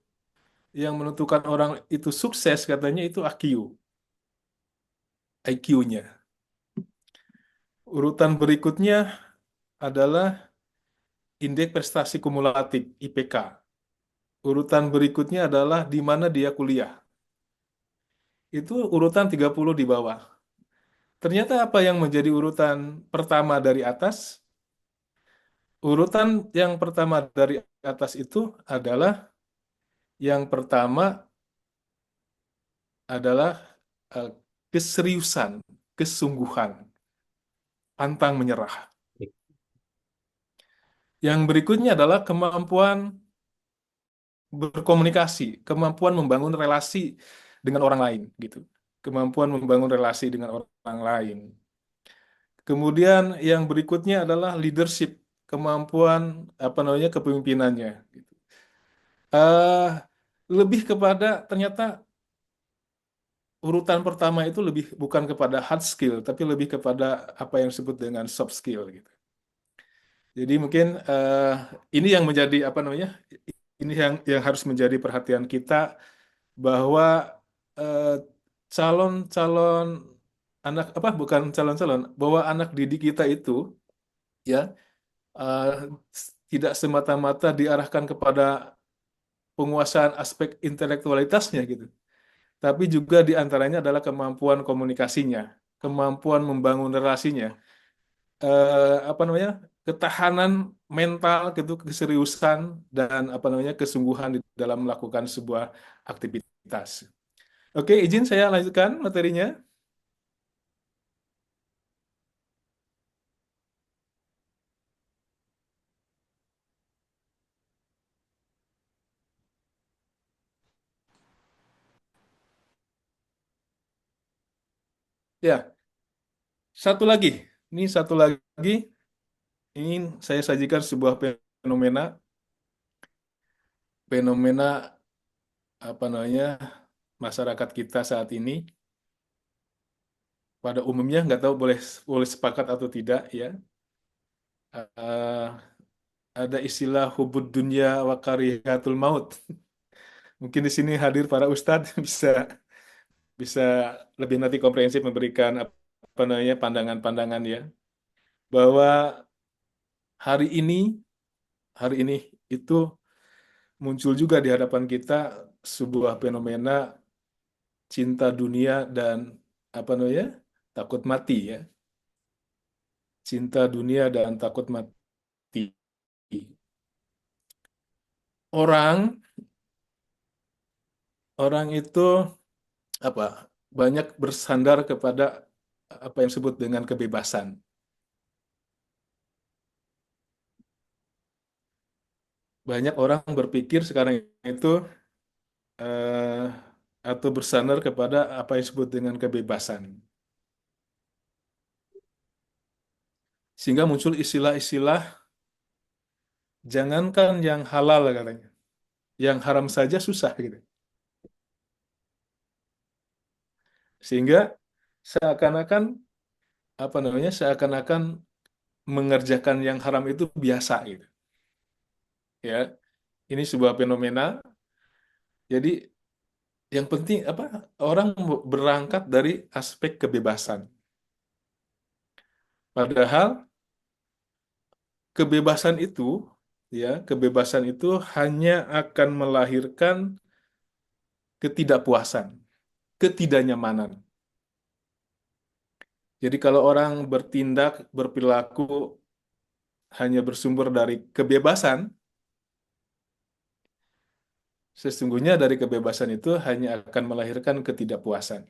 C: yang menentukan orang itu sukses katanya itu IQ-nya. Urutan berikutnya adalah indeks prestasi kumulatif IPK. Urutan berikutnya adalah di mana dia kuliah. Itu urutan 30 di bawah. Ternyata apa yang menjadi urutan pertama dari atas? Urutan yang pertama dari atas itu adalah yang pertama adalah keseriusan, kesungguhan, pantang menyerah. Yang berikutnya adalah kemampuan berkomunikasi, kemampuan membangun relasi dengan orang lain, gitu. Kemampuan membangun relasi dengan orang lain. Kemudian yang berikutnya adalah leadership, kemampuan kepemimpinannya. Gitu. Lebih kepada ternyata urutan pertama itu lebih bukan kepada hard skill, tapi lebih kepada apa yang disebut dengan soft skill, gitu. Jadi mungkin ini yang menjadi ini yang harus menjadi perhatian kita bahwa calon-calon anak bukan calon-calon bahwa anak didik kita itu ya eh, tidak semata-mata diarahkan kepada penguasaan aspek intelektualitasnya gitu, tapi juga diantaranya adalah kemampuan komunikasinya, kemampuan membangun relasinya, ketahanan mental gitu, keseriusan dan kesungguhan di dalam melakukan sebuah aktivitas. Oke, izin saya lanjutkan materinya. Ya, satu lagi. Ini satu lagi. Ini saya sajikan sebuah fenomena masyarakat kita saat ini. Pada umumnya nggak tahu boleh sepakat atau tidak ya. Ada istilah hubud dunya wa karihatul maut. Mungkin di sini hadir para ustadz bisa lebih nanti komprehensif memberikan pandangan-pandangan ya, bahwa hari ini itu muncul juga di hadapan kita sebuah fenomena cinta dunia dan takut mati ya, cinta dunia dan takut mati. Orang itu banyak bersandar kepada apa yang disebut dengan kebebasan. Banyak orang berpikir sekarang itu atau bersandar kepada apa yang disebut dengan kebebasan. Sehingga muncul istilah-istilah, jangankan yang halal katanya, yang haram saja susah gitu. Sehingga seakan-akan seakan-akan mengerjakan yang haram itu biasa gitu. Ya, ini sebuah fenomena. Jadi yang penting orang berangkat dari aspek kebebasan. Padahal kebebasan itu hanya akan melahirkan ketidakpuasan, ketidaknyamanan. Jadi kalau orang bertindak, berperilaku hanya bersumber dari kebebasan, sesungguhnya dari kebebasan itu hanya akan melahirkan ketidakpuasan.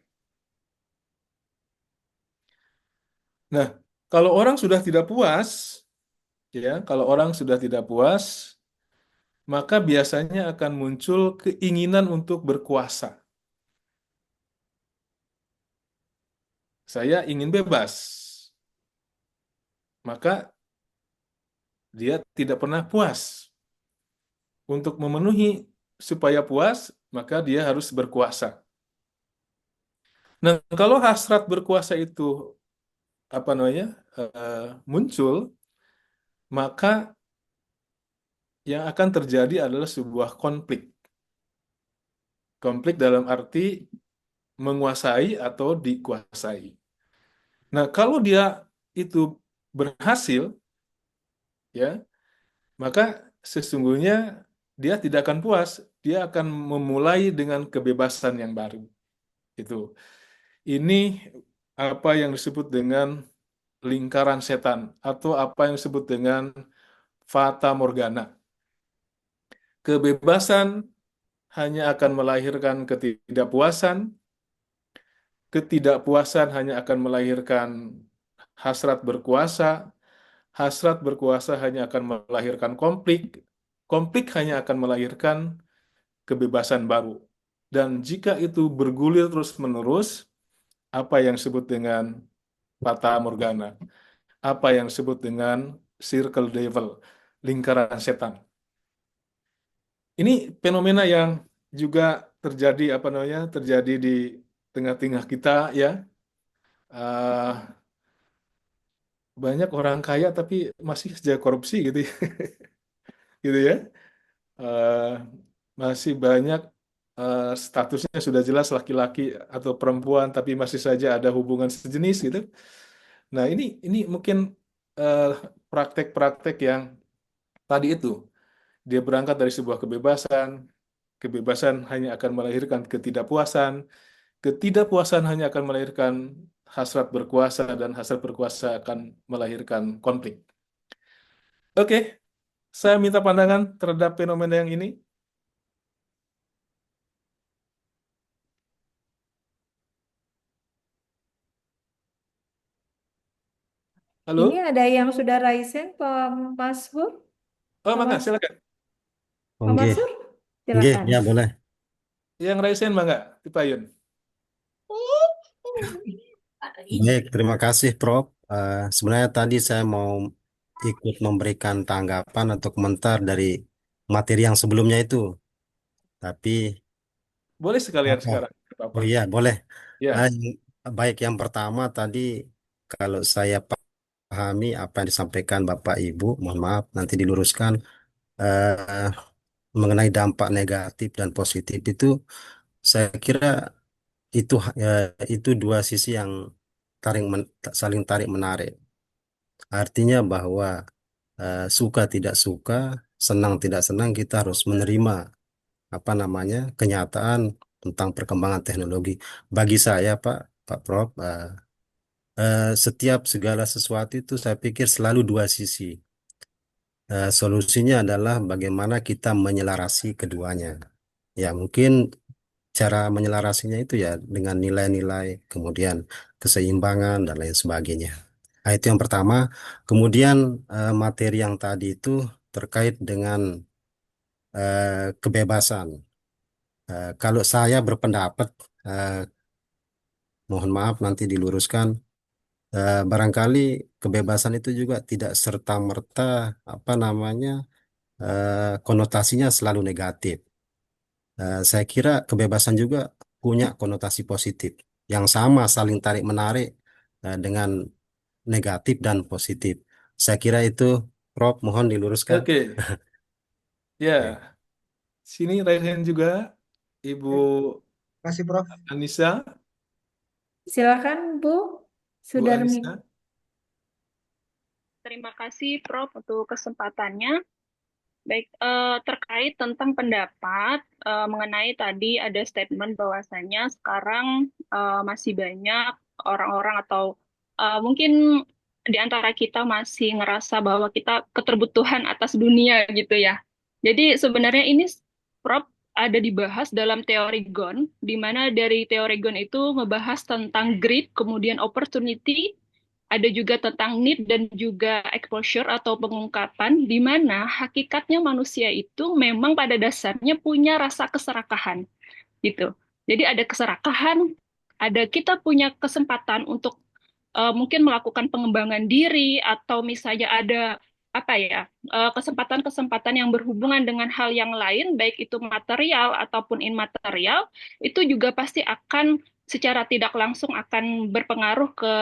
C: Nah, kalau orang sudah tidak puas, ya, kalau orang sudah tidak puas, maka biasanya akan muncul keinginan untuk berkuasa. Saya ingin bebas, maka dia tidak pernah puas. Untuk memenuhi supaya puas, maka dia harus berkuasa. Nah, kalau hasrat berkuasa itu muncul, maka yang akan terjadi adalah sebuah konflik. Konflik dalam arti menguasai atau dikuasai. Nah, kalau dia itu berhasil, ya, maka sesungguhnya dia tidak akan puas. Dia akan memulai dengan kebebasan yang baru. Itu. Ini apa yang disebut dengan lingkaran setan atau apa yang disebut dengan fata morgana. Kebebasan hanya akan melahirkan ketidakpuasan, ketidakpuasan hanya akan melahirkan hasrat berkuasa hanya akan melahirkan konflik, konflik hanya akan melahirkan kebebasan baru. Dan jika itu bergulir terus-menerus, apa yang disebut dengan fata morgana, apa yang disebut dengan circle devil, lingkaran setan. Ini fenomena yang juga terjadi di tengah-tengah kita, ya. Uh, Banyak orang kaya tapi masih saja korupsi gitu ya. Gitu ya. Uh, Masih banyak statusnya sudah jelas laki-laki atau perempuan tapi masih saja ada hubungan sejenis gitu. Nah, ini mungkin uh, praktek-praktek yang tadi itu dia berangkat dari sebuah kebebasan. Kebebasan hanya akan melahirkan ketidakpuasan. Ketidakpuasan hanya akan melahirkan hasrat berkuasa dan hasrat berkuasa akan melahirkan konflik. Oke, saya minta pandangan terhadap fenomena yang ini. Halo?
A: Ini ada yang sudah raisen, Pak Masbur?
C: Oh,
A: Pak
C: mangga,
A: Mas-
C: silakan.
A: Pak
M: Oke,
A: Mansur,
M: oke,
A: silakan.
M: ya boleh.
C: Yang raisen mangga, Tipayun.
M: Baik, terima kasih Prof. Sebenarnya tadi saya mau ikut memberikan tanggapan atau komentar dari materi yang sebelumnya itu, tapi
C: Boleh sekalian
M: oh,
C: sekarang, nggak apa-apa.
M: oh iya boleh.
C: Ya,
M: Baik, yang pertama tadi kalau saya pahami apa yang disampaikan Bapak Ibu, mohon maaf nanti diluruskan eh, mengenai dampak negatif dan positif itu, saya kira itu itu dua sisi yang saling tarik menarik. Artinya bahwa suka tidak suka, senang tidak senang, kita harus menerima apa namanya kenyataan tentang perkembangan teknologi. Bagi saya, Pak Prof, setiap segala sesuatu itu saya pikir selalu dua sisi. Solusinya adalah bagaimana kita menyelarasi keduanya. Ya, mungkin cara menyelarasinya itu ya dengan nilai-nilai, kemudian keseimbangan dan lain sebagainya. Nah, itu yang pertama. Kemudian materi yang tadi itu terkait dengan kebebasan. Kalau saya berpendapat, eh, mohon maaf nanti diluruskan, barangkali kebebasan itu juga tidak serta-merta apa namanya konotasinya selalu negatif. Saya kira kebebasan juga punya konotasi positif yang sama saling tarik-menarik dengan negatif dan positif. Saya kira itu, Prof, mohon diluruskan.
C: oke. Ya, sini raisen juga, Ibu
N: Kasih Prof.
C: Anissa,
A: Silakan Bu
C: Bu
A: Sudarmi.
C: Anissa.
O: Terima kasih Prof untuk kesempatannya. Baik, terkait tentang pendapat mengenai tadi ada statement bahwasanya sekarang masih banyak orang-orang atau mungkin di antara kita masih ngerasa bahwa kita keterbutuhan atas dunia gitu ya. Jadi sebenarnya ini Prof ada dibahas dalam teori GON, di mana dari teori GON itu membahas tentang greed, kemudian opportunity, ada juga tentang need dan juga exposure atau pengungkapan, di mana hakikatnya manusia itu memang pada dasarnya punya rasa keserakahan, gitu. Jadi ada keserakahan, ada kita punya kesempatan untuk mungkin melakukan pengembangan diri atau misalnya ada apa ya kesempatan-kesempatan yang berhubungan dengan hal yang lain, baik itu material ataupun imaterial, itu juga pasti akan secara tidak langsung akan berpengaruh ke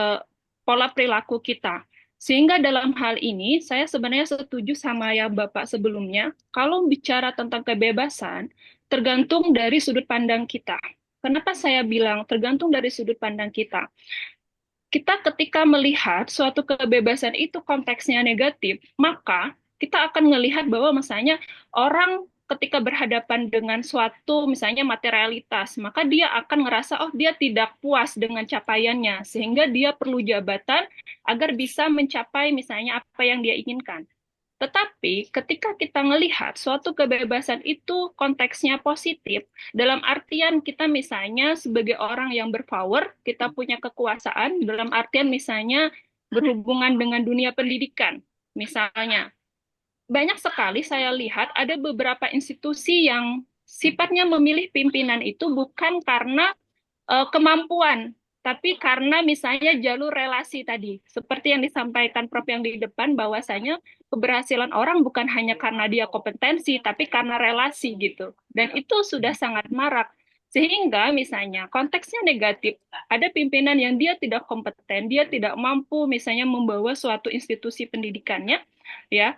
O: pola perilaku kita. Sehingga dalam hal ini saya sebenarnya setuju sama yang Bapak sebelumnya, kalau bicara tentang kebebasan, tergantung dari sudut pandang kita. Kenapa saya bilang tergantung dari sudut pandang kita? Kita ketika melihat suatu kebebasan itu konteksnya negatif, maka kita akan melihat bahwa misalnya orang ketika berhadapan dengan suatu misalnya materialitas, maka dia akan ngerasa oh dia tidak puas dengan capaiannya, sehingga dia perlu jabatan agar bisa mencapai misalnya apa yang dia inginkan. Tetapi ketika kita melihat suatu kebebasan itu konteksnya positif, dalam artian kita misalnya sebagai orang yang berpower, kita punya kekuasaan, dalam artian misalnya berhubungan dengan dunia pendidikan, misalnya. Banyak sekali saya lihat ada beberapa institusi yang sifatnya memilih pimpinan itu bukan karena kemampuan, tapi karena misalnya jalur relasi tadi, seperti yang disampaikan Prof yang di depan, bahwasanya keberhasilan orang bukan hanya karena dia kompetensi, tapi karena relasi gitu. Dan itu sudah sangat marak. Sehingga misalnya konteksnya negatif, ada pimpinan yang dia tidak kompeten, dia tidak mampu misalnya membawa suatu institusi pendidikannya, ya,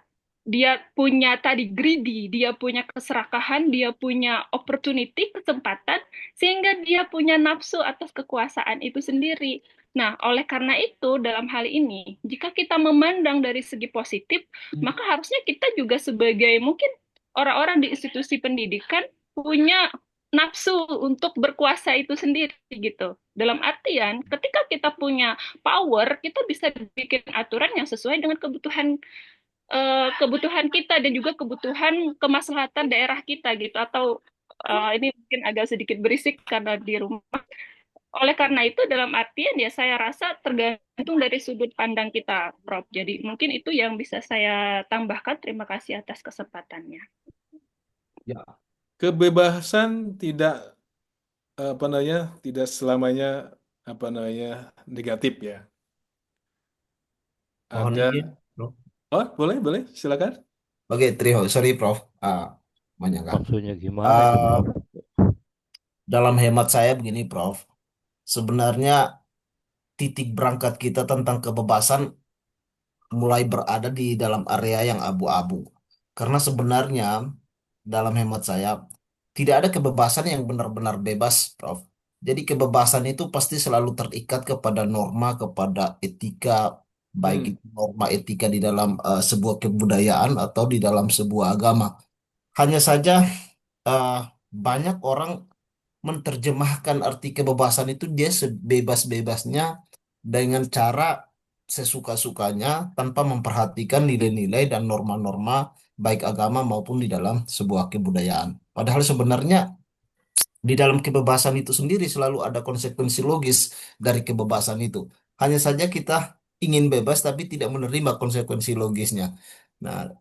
O: dia punya tadi greedy, dia punya keserakahan, dia punya opportunity, kesempatan, sehingga dia punya nafsu atas kekuasaan itu sendiri. Nah, oleh karena itu, dalam hal ini, jika kita memandang dari segi positif, maka harusnya kita juga sebagai mungkin orang-orang di institusi pendidikan punya nafsu untuk berkuasa itu sendiri gitu. Dalam artian, ketika kita punya power, kita bisa bikin aturan yang sesuai dengan kebutuhan kita dan juga kebutuhan kemaslahatan daerah kita gitu, atau ini mungkin agak sedikit berisik karena di rumah. Oleh karena itu dalam artian ya saya rasa tergantung dari sudut pandang kita, Prof. Jadi mungkin itu yang bisa saya tambahkan. Terima kasih atas kesempatannya.
C: Ya, kebebasan tidak tidak selamanya negatif ya.
M: Mohon
C: Ada
M: izin, Prof.
C: Oh, boleh, silakan.
M: Oke, sorry Prof. Menyangka.
H: Maksudnya gimana itu, Prof?
M: Dalam hemat saya begini, Prof. Sebenarnya titik berangkat kita tentang kebebasan mulai berada di dalam area yang abu-abu. Karena sebenarnya dalam hemat saya tidak ada kebebasan yang benar-benar bebas, Prof. Jadi kebebasan itu pasti selalu terikat kepada norma, kepada etika, baik itu norma etika di dalam sebuah kebudayaan atau di dalam sebuah agama. Hanya saja eh, banyak orang menerjemahkan arti kebebasan itu dia sebebas-bebasnya dengan cara sesuka-sukanya tanpa memperhatikan nilai-nilai dan norma-norma baik agama maupun di dalam sebuah kebudayaan. Padahal sebenarnya di dalam kebebasan itu sendiri selalu ada konsekuensi logis dari kebebasan itu. Hanya saja kita ingin bebas tapi tidak menerima konsekuensi logisnya. Nah,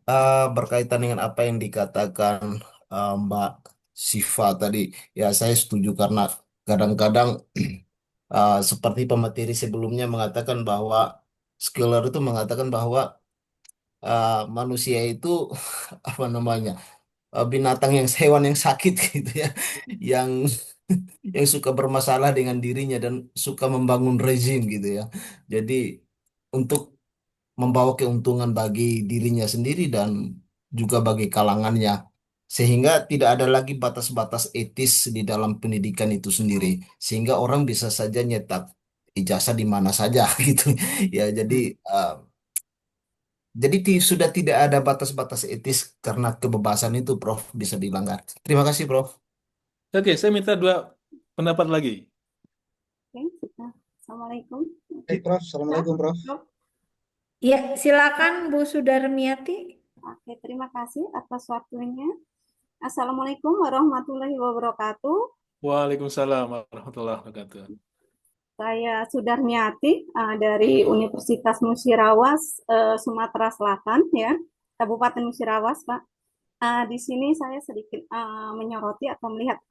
M: berkaitan dengan apa yang dikatakan Mbak Siva tadi, ya saya setuju karena kadang-kadang seperti pemateri sebelumnya mengatakan bahwa Skiller itu mengatakan bahwa manusia itu apa namanya binatang yang hewan yang sakit gitu ya, yang yang suka bermasalah dengan dirinya dan suka membangun rezim gitu ya. Jadi untuk membawa keuntungan bagi dirinya sendiri dan juga bagi kalangannya. Sehingga tidak ada lagi batas-batas etis di dalam pendidikan itu sendiri. Sehingga orang bisa saja nyetak ijazah di mana saja gitu. Ya, jadi sudah tidak ada batas-batas etis karena kebebasan itu, Prof, bisa dilanggar. Terima kasih, Prof.
C: Oke, saya minta 2 pendapat lagi.
N: Oke, Assalamualaikum.
B: Prof. Assalamualaikum, Prof.
A: Ya, silakan Bu Sudarmiati.
N: Oke, terima kasih atas waktunya. Assalamualaikum warahmatullahi wabarakatuh.
C: Waalaikumsalam warahmatullahi wabarakatuh.
N: Saya Sudarmiati dari Universitas Musirawas, Sumatera Selatan, ya, Kabupaten Musirawas, Pak. Di sini saya sedikit menyoroti atau melihat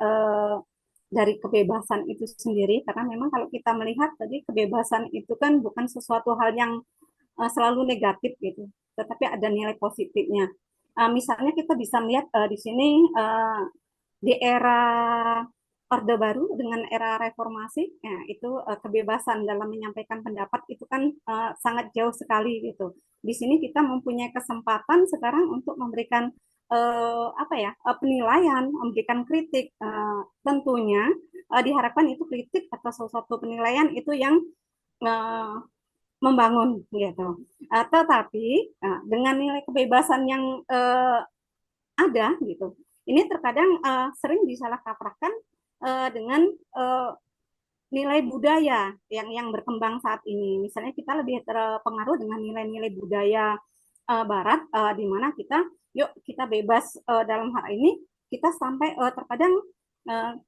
N: dari kebebasan itu sendiri, karena memang kalau kita melihat tadi kebebasan itu kan bukan sesuatu hal yang selalu negatif gitu, tetapi ada nilai positifnya. Misalnya kita bisa melihat di sini di era Orde Baru dengan era reformasi, ya, itu kebebasan dalam menyampaikan pendapat itu kan sangat jauh sekali gitu. Di sini kita mempunyai kesempatan sekarang untuk memberikan penilaian, memberikan kritik. Tentunya diharapkan itu kritik atau sesuatu penilaian itu yang membangun gitu. Tetapi dengan nilai kebebasan yang ada gitu, ini terkadang sering disalah kaprahkan dengan nilai budaya yang berkembang saat ini. Misalnya kita lebih terpengaruh dengan nilai-nilai budaya Barat, di mana kita bebas dalam hal ini, kita sampai terkadang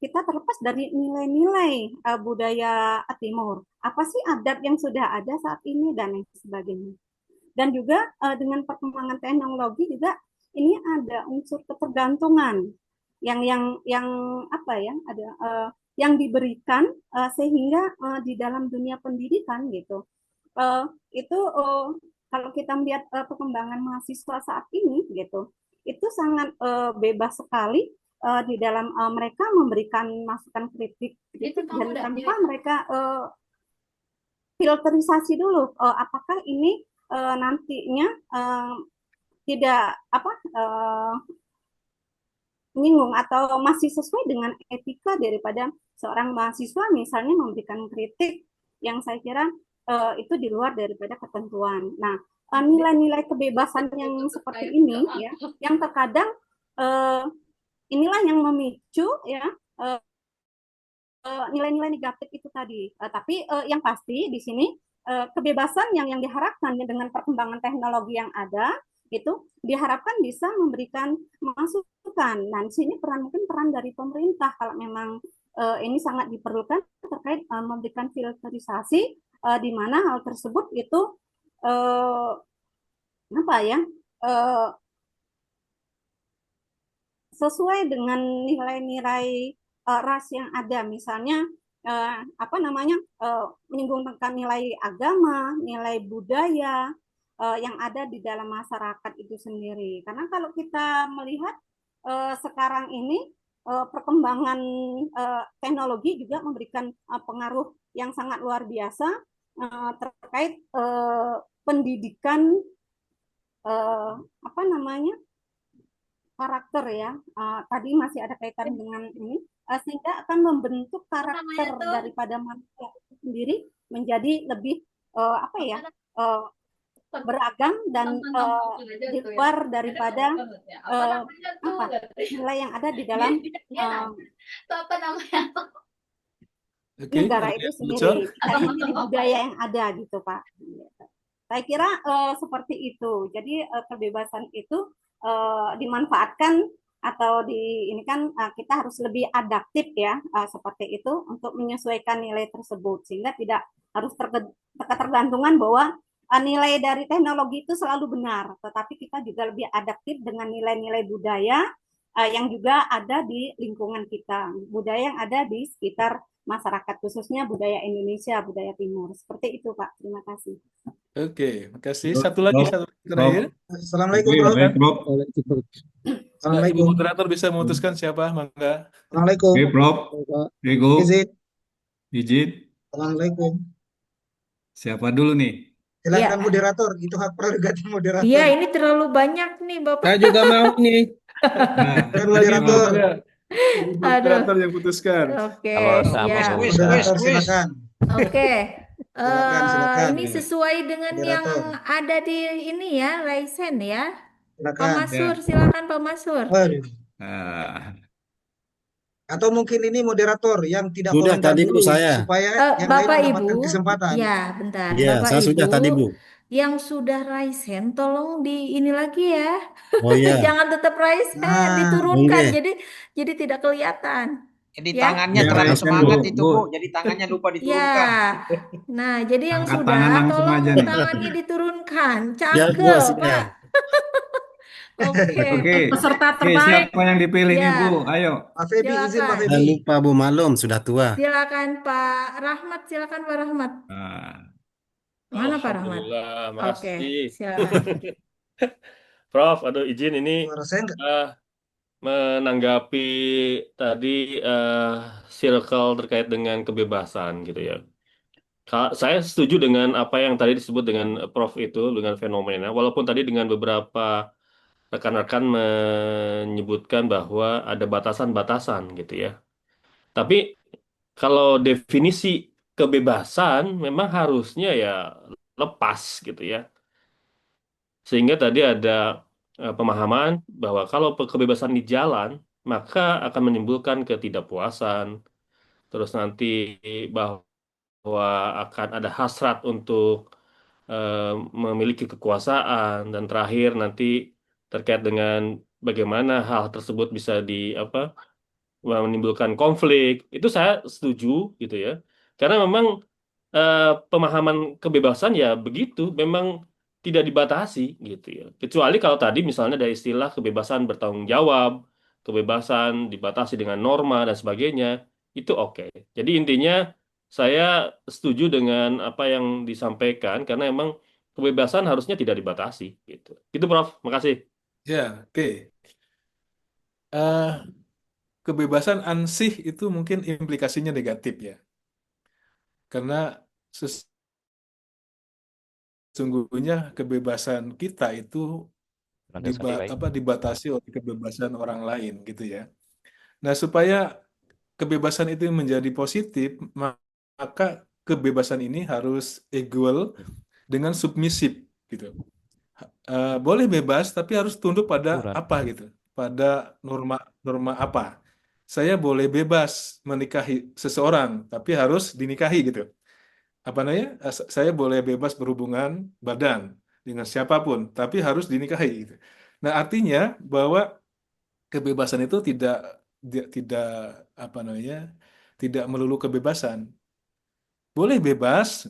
N: kita terlepas dari nilai-nilai budaya Timur. Apa sih adat yang sudah ada saat ini dan lain sebagainya. Dan juga dengan perkembangan teknologi juga ini ada unsur ketergantungan yang ada yang diberikan sehingga di dalam dunia pendidikan gitu itu kalau kita melihat perkembangan mahasiswa saat ini gitu, itu sangat bebas sekali di dalam mereka memberikan masukan kritik gitu, dan tanpa mereka filterisasi dulu apakah ini nantinya tidak menyinggung atau masih sesuai dengan etika daripada seorang mahasiswa misalnya memberikan kritik yang saya kira itu di luar daripada ketentuan. Nah, nilai-nilai kebebasan yang seperti ini ya, yang terkadang inilah yang memicu ya nilai-nilai negatif itu tadi. Tapi yang pasti di sini kebebasan yang diharapkan dengan perkembangan teknologi yang ada itu diharapkan bisa memberikan masukan. Nah, di sini mungkin peran dari pemerintah kalau memang ini sangat diperlukan terkait memberikan filterisasi di mana hal tersebut itu sesuai dengan nilai-nilai ras yang ada, misalnya menyinggung tentang nilai agama, nilai budaya yang ada di dalam masyarakat itu sendiri. Karena kalau kita melihat sekarang ini perkembangan teknologi juga memberikan pengaruh yang sangat luar biasa terkait pendidikan karakter ya. Tadi masih ada kaitan dengan ini sehingga akan membentuk karakter daripada manusia itu sendiri menjadi lebih beragam dan di luar daripada nilai yang ada di dalam negara itu sendiri, budaya yang ada gitu Pak. Saya kira seperti itu. Jadi kebebasan itu dimanfaatkan atau ini kan kita harus lebih adaptif ya seperti itu untuk menyesuaikan nilai tersebut sehingga tidak harus ketergantungan bahwa nilai dari teknologi itu selalu benar, tetapi kita juga lebih adaptif dengan nilai-nilai budaya yang juga ada di lingkungan kita, budaya yang ada di sekitar masyarakat, khususnya budaya Indonesia, budaya Timur. Seperti itu, Pak. Terima kasih.
C: Oke, makasih. Satu lagi terakhir.
B: Assalamualaikum, Prof.
C: Ibu moderator bisa memutuskan siapa, Mangga.
B: Assalamualaikum.
P: Oke, Prof. Ego. Izin.
B: Assalamualaikum.
P: Siapa dulu nih?
B: Silakan moderator, itu hak prerogatif moderator.
A: Iya, ini terlalu banyak nih, Bapak.
P: Saya juga mau nih.
B: Moderator.
C: Moderator yang putuskan.
A: Oke,
H: sama.
B: Moderator silakan.
A: Oke.
B: Silakan.
A: Ini sesuai dengan yang ada di ini ya, Raisen ya. Pak
B: Silakan.
A: Masur, silakan Pak Masur.
B: Atau mungkin ini moderator yang tidak
M: Sudah
B: komentar
M: tadi, Bu,
B: dulu
M: saya.
B: supaya yang
A: Bapak
B: lain mendapatkan
A: Ibu,
B: kesempatan.
A: ya bentar.
M: Iya,
A: Bapak
M: saya sudah
A: Ibu,
M: tadi, Bu.
A: yang sudah Raisen tolong di ini lagi ya.
M: Oh iya.
A: Jangan tetap Raisen,
B: Nah,
A: diturunkan
M: oke.
A: jadi tidak kelihatan.
Q: Jadi
A: Ya,
Q: tangannya
P: Biar
Q: terlalu
P: ringan,
Q: semangat
P: Bu.
Q: itu,
P: Bu,
Q: Bu. Jadi tangannya lupa
A: ya.
Q: diturunkan.
A: Nah, jadi yang
P: angkat
A: sudah
P: tangan langsung
A: tolong
P: aja nih.
A: tangannya diturunkan.
B: Ya, Bu,
A: Cakep, Pak.
B: siap.
A: Oke.
P: Oke,
K: Peserta
P: oke,
K: terbaik.
P: siapa yang dipilih nih, Bu?
A: Ya,
P: Ayo.
B: Pak Febi, izin Pak
A: silakan.
B: Febi.
M: Jangan lupa Bu Malum sudah tua.
A: Silakan Pak Rahmat, silakan Pak Rahmat.
P: Nah,
A: Mana Pak Rahmat?
R: Alhamdulillah,
A: Oke,
R: makasih.
A: silakan.
R: Prof, aduh izin ini
B: Suara saya enggak?
R: menanggapi tadi circle terkait dengan kebebasan gitu ya. Saya setuju dengan apa yang tadi disebut dengan Prof itu dengan fenomena, walaupun tadi dengan beberapa rekan-rekan menyebutkan bahwa ada batasan-batasan gitu ya. Tapi kalau definisi kebebasan memang harusnya ya lepas gitu ya. Sehingga tadi ada pemahaman bahwa kalau kebebasan di jalan, maka akan menimbulkan ketidakpuasan. Terus nanti bahwa akan ada hasrat untuk eh, memiliki kekuasaan. Dan terakhir nanti terkait dengan bagaimana hal tersebut bisa apa menimbulkan konflik. Itu saya setuju gitu ya. Karena memang eh, pemahaman kebebasan ya begitu, memang tidak dibatasi gitu ya. Kecuali kalau tadi misalnya ada istilah kebebasan bertanggung jawab, kebebasan dibatasi dengan norma dan sebagainya, itu oke. Jadi intinya saya setuju dengan apa yang disampaikan karena emang kebebasan harusnya tidak dibatasi gitu. Gitu Prof, makasih.
C: Ya, oke. Eh, Kebebasan ansih itu mungkin implikasinya negatif ya. Karena sesungguhnya kebebasan kita itu dibatasi oleh kebebasan orang lain gitu ya. Nah, supaya kebebasan itu menjadi positif, maka kebebasan ini harus equal dengan submisif gitu. Boleh bebas tapi harus tunduk pada apa gitu, pada norma apa. Saya boleh bebas menikahi seseorang tapi harus dinikahi gitu. Apa namanya? Saya boleh bebas berhubungan badan dengan siapapun tapi harus dinikahi gitu. Nah, artinya bahwa kebebasan itu tidak apa namanya? Tidak melulu kebebasan. Boleh bebas,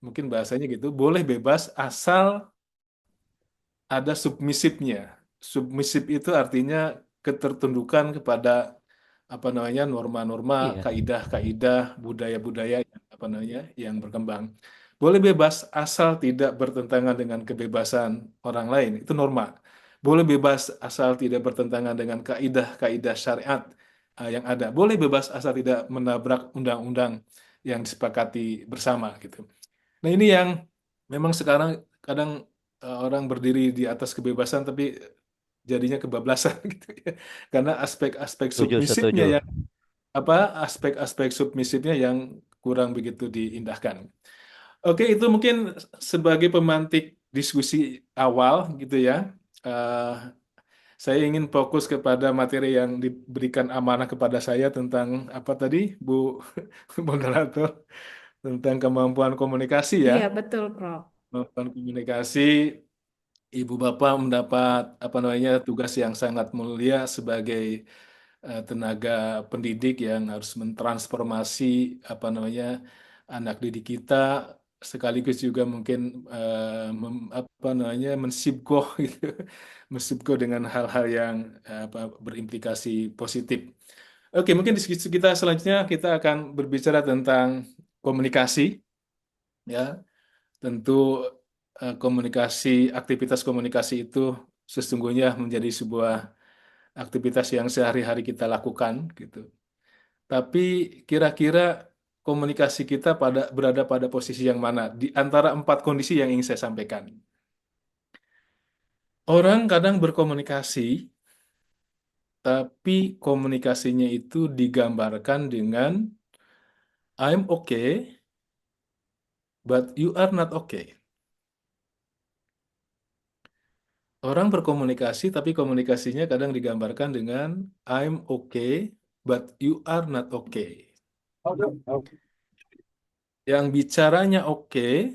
C: mungkin bahasanya gitu, boleh bebas asal ada submisifnya. Submisif itu artinya ketertundukan kepada apa namanya norma-norma,
H: Iya.
C: kaidah-kaidah, budaya-budaya apa namanya yang berkembang. Boleh bebas asal tidak bertentangan dengan kebebasan orang lain, itu norma. Boleh bebas asal tidak bertentangan dengan kaidah-kaidah syariat yang ada. Boleh bebas asal tidak menabrak undang-undang yang disepakati bersama gitu. Nah, ini yang memang sekarang kadang orang berdiri di atas kebebasan tapi jadinya kebablasan gitu ya. Karena aspek-aspek
H: Setuju,
C: submisifnya
H: setuju.
C: yang aspek-aspek submisifnya yang kurang begitu diindahkan. Oke, itu mungkin sebagai pemantik diskusi awal gitu ya. Eh, saya ingin fokus kepada materi yang diberikan amanah kepada saya tentang apa tadi, Bu moderator, tentang kemampuan komunikasi ya.
A: Iya, betul, Prof.
C: Kemampuan komunikasi, Ibu Bapak mendapat apa namanya tugas yang sangat mulia sebagai tenaga pendidik yang harus mentransformasi apa namanya anak didik kita sekaligus juga mungkin apa namanya mensibgoh gitu. Mensibgoh dengan hal-hal yang apa berimplikasi positif. Oke, mungkin diskusi kita selanjutnya kita akan berbicara tentang komunikasi ya. Tentu aktivitas komunikasi itu sesungguhnya menjadi sebuah aktivitas yang sehari-hari kita lakukan gitu. Tapi kira-kira komunikasi kita berada pada posisi yang mana di antara 4 kondisi yang ingin saya sampaikan. Orang kadang berkomunikasi, tapi komunikasinya itu digambarkan dengan I'm okay, but you are not okay. Orang berkomunikasi, tapi komunikasinya kadang digambarkan dengan I'm okay, but you are not okay. Yang bicaranya oke,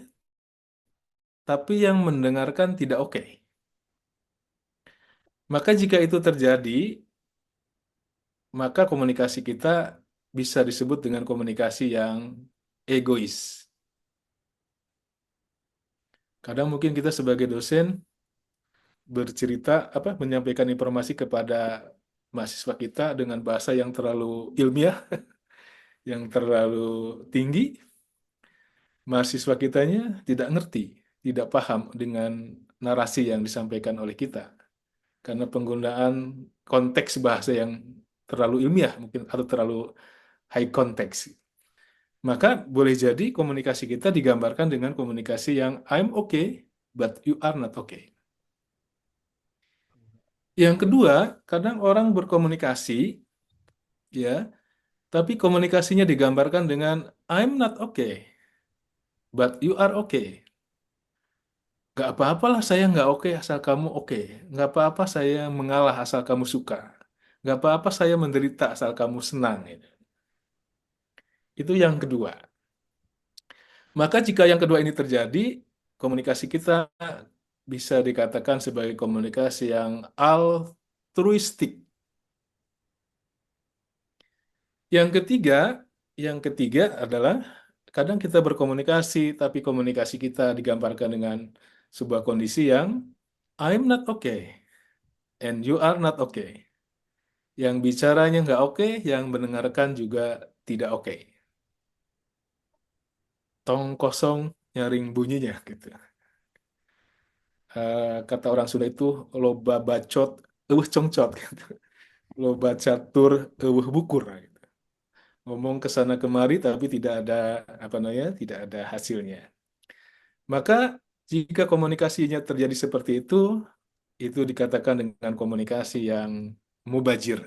C: tapi yang mendengarkan tidak oke. Maka jika itu terjadi, maka komunikasi kita bisa disebut dengan komunikasi yang egois. Kadang mungkin kita sebagai dosen bercerita menyampaikan informasi kepada mahasiswa kita dengan bahasa yang terlalu ilmiah, yang terlalu tinggi, mahasiswa kitanya tidak ngerti, tidak paham dengan narasi yang disampaikan oleh kita. Karena penggunaan konteks bahasa yang terlalu ilmiah mungkin atau terlalu high context. Maka boleh jadi komunikasi kita digambarkan dengan komunikasi yang I'm okay, but you are not okay. Yang kedua, kadang orang berkomunikasi, ya, tapi komunikasinya digambarkan dengan I'm not okay, but you are okay. Gak apa-apalah saya nggak oke asal kamu oke. Gak apa-apa saya mengalah asal kamu suka. Gak apa-apa saya menderita asal kamu senang. Itu yang kedua. Maka jika yang kedua ini terjadi, komunikasi kita bisa dikatakan sebagai komunikasi yang altruistik. Yang ketiga adalah kadang kita berkomunikasi, tapi komunikasi kita digambarkan dengan sebuah kondisi yang I'm not okay, and you are not okay. Yang bicaranya nggak oke, yang mendengarkan juga tidak oke. Tong kosong nyaring bunyinya gitu. Kata orang Sunda itu loba bacot, congcot gitu. Loba catur, bukur gitu. Ngomong ke sana kemari tapi tidak ada tidak ada hasilnya. Maka jika komunikasinya terjadi seperti itu dikatakan dengan komunikasi yang mubazir.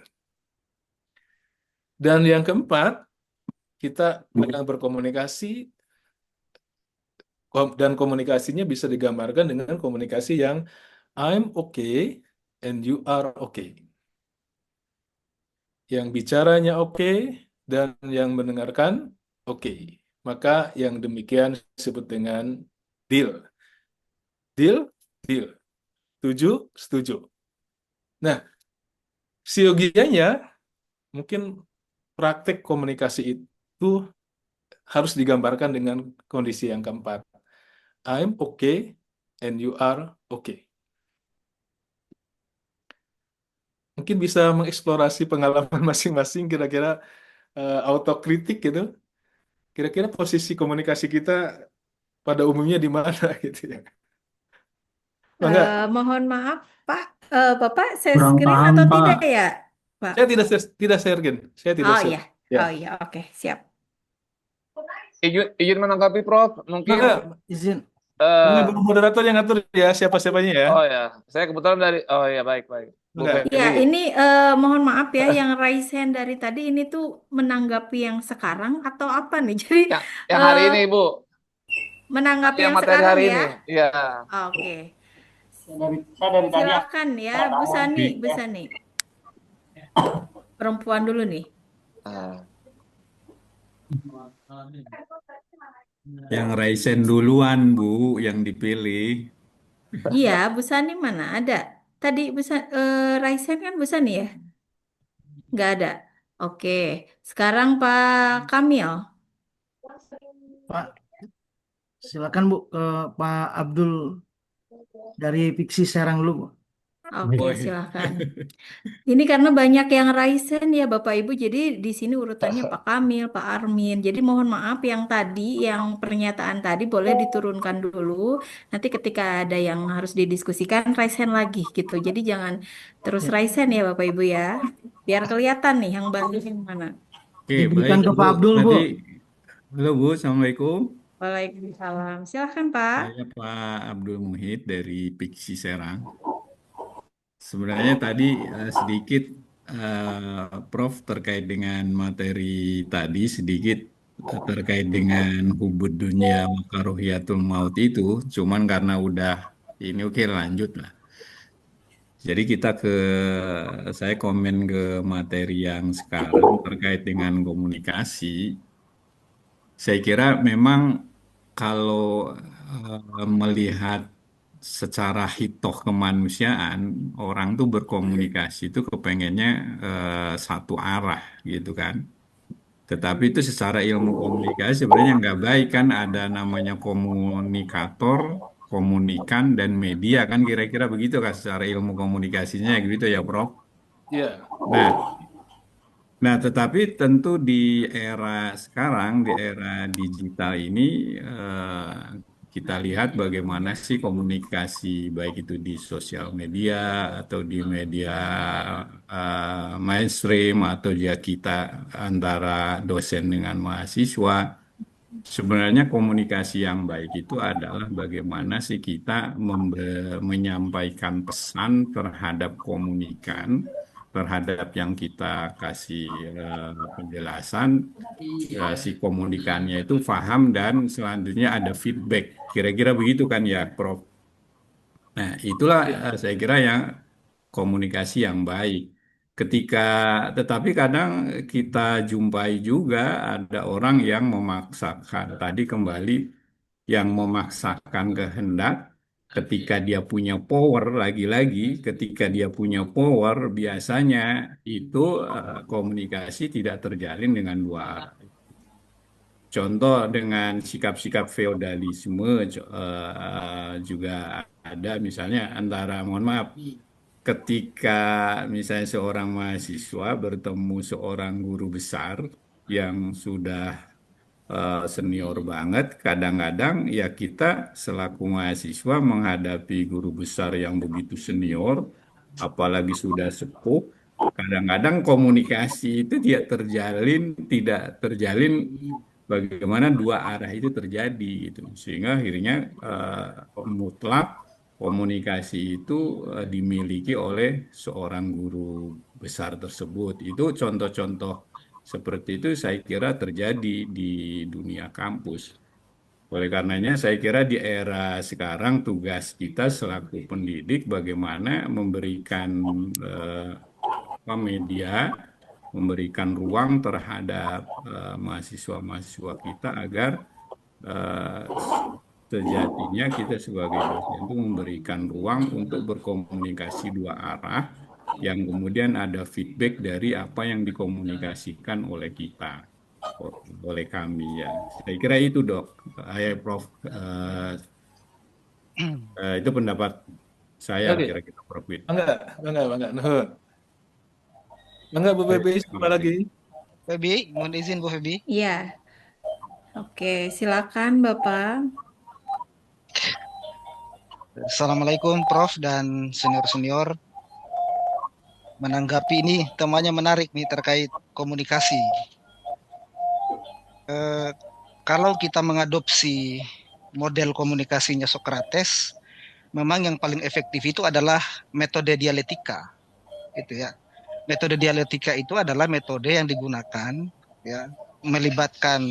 C: Dan yang keempat, kita kadang berkomunikasi dan komunikasinya bisa digambarkan dengan komunikasi yang I'm okay and you are okay. Yang bicaranya oke dan yang mendengarkan oke. Maka yang demikian disebut dengan deal. Deal, deal. Setuju, setuju. Nah, siogianya mungkin praktek komunikasi itu harus digambarkan dengan kondisi yang keempat. I'm okay and you are okay. Mungkin bisa mengeksplorasi pengalaman masing-masing, kira-kira autokritik gitu. Kira-kira posisi komunikasi kita pada umumnya di mana gitu ya. Bangga.
A: Mohon maaf, Pak. Bapak share
Q: Kurang
A: screen
Q: paham,
A: atau
Q: Pak.
A: tidak ya, Pak?
C: Saya tidak share, Gen. Saya tidak
A: Oh
C: share.
A: iya,
C: Ya.
A: oh iya, oke, siap.
S: Izin menanggapi, Prof. Mungkin
C: Bangga.
Q: Izin.
C: Bangga, Bu moderator yang ngatur ya siapa-siapanya ya.
S: Oh ya, saya kebetulan dari. Oh ya, baik. Bu
C: Bangga.
S: Feby.
A: Ya, ini mohon maaf ya, yang raise hand dari tadi ini tuh menanggapi yang sekarang atau apa nih? Jadi
S: Yang hari
A: eh,
S: ini, Bu.
A: menanggapi
S: Yang
A: yang
S: materi
A: sekarang
S: hari
A: ya.
S: ini. Iya.
A: Oke,
Q: Saya dari tadi
A: silakan ya, Bu Sani, Bu Sani. Perempuan dulu nih.
P: Yang Raisen duluan, Bu, yang dipilih.
A: Iya, Bu Sani mana? Ada. Tadi raise hand kan Bu Sani ya? Nggak ada. Oke, sekarang Pak Kamil.
Q: Pak, silakan Bu ke Pak Abdul dari Piksi Serang dulu, Bu.
A: Oke, silakan. Ini karena banyak yang raisen ya Bapak Ibu, jadi di sini urutannya Pak Kamil, Pak Armin. Jadi mohon maaf yang tadi, yang pernyataan tadi boleh diturunkan dulu. Nanti ketika ada yang harus didiskusikan, raisen lagi gitu. Jadi jangan terus raisen ya Bapak Ibu ya. Biar kelihatan nih yang bantu yang mana.
P: Oke,
Q: Diberikan
P: baik,
Q: ke Pak
P: Bu.
Q: Abdul, Bu.
P: Nanti, halo, Bu. Assalamualaikum.
A: Waalaikumsalam. Silahkan Pak.
P: Saya Pak Abdul Muhid dari Piksi Serang. Sebenarnya tadi sedikit Prof terkait dengan materi tadi sedikit terkait dengan hubud dunia makaruhiyatul maut itu, cuman karena udah ini oke lanjut lah. Jadi saya komen ke materi yang sekarang terkait dengan komunikasi. Saya kira memang kalau melihat secara hitoh kemanusiaan orang tuh berkomunikasi itu kepengennya satu arah gitu kan. Tetapi itu secara ilmu komunikasi sebenarnya nggak baik kan, ada namanya komunikator, komunikan, dan media kan kira-kira begitu kan secara ilmu komunikasinya gitu ya Prof.
C: Ya,
P: Nah, nah, tetapi tentu di era sekarang, di era digital ini, kita lihat bagaimana sih komunikasi baik itu di sosial media atau di media mainstream atau ya kita antara dosen dengan mahasiswa. Sebenarnya komunikasi yang baik itu adalah bagaimana sih kita menyampaikan pesan terhadap komunikan, terhadap yang kita kasih penjelasan, si komunikannya itu paham dan selanjutnya ada feedback. Kira-kira begitu kan ya, Prof. Nah, itulah saya kira yang komunikasi yang baik. Ketika, tetapi kadang kita jumpai juga ada orang yang memaksakan, tadi kembali yang memaksakan kehendak ketika dia punya power, lagi-lagi ketika dia punya power, biasanya itu komunikasi tidak terjalin dengan dua arah. Contoh dengan sikap-sikap feodalisme juga ada misalnya antara, mohon maaf, ketika misalnya seorang mahasiswa bertemu seorang guru besar yang sudah senior banget, kadang-kadang ya kita selaku mahasiswa menghadapi guru besar yang begitu senior, apalagi sudah sepuh, kadang-kadang komunikasi itu tidak terjalin bagaimana dua arah itu terjadi gitu, sehingga akhirnya mutlak komunikasi itu dimiliki oleh seorang guru besar tersebut. Itu contoh-contoh seperti itu saya kira terjadi di dunia kampus. Oleh karenanya saya kira di era sekarang tugas kita selaku pendidik bagaimana memberikan media, memberikan ruang terhadap mahasiswa-mahasiswa kita agar eh, sejatinya kita sebagai dosen itu memberikan ruang untuk berkomunikasi dua arah yang kemudian ada feedback dari apa yang dikomunikasikan oleh kita, oleh kami ya. Saya kira itu Dok. Prof. Itu pendapat saya
C: oke.
P: kira-kira Prof.
C: Bangga. Nuhun. Bangga Bu Febi, siapa lagi?
T: Febi, mohon izin Bu Febi.
A: Iya. Oke, silakan Bapak.
T: Assalamualaikum Prof dan senior-senior. Menanggapi ini temanya menarik nih terkait komunikasi. Kalau kita mengadopsi model komunikasinya Socrates, memang yang paling efektif itu adalah metode dialektika, gitu ya. Metode dialektika itu adalah metode yang digunakan, ya, melibatkan,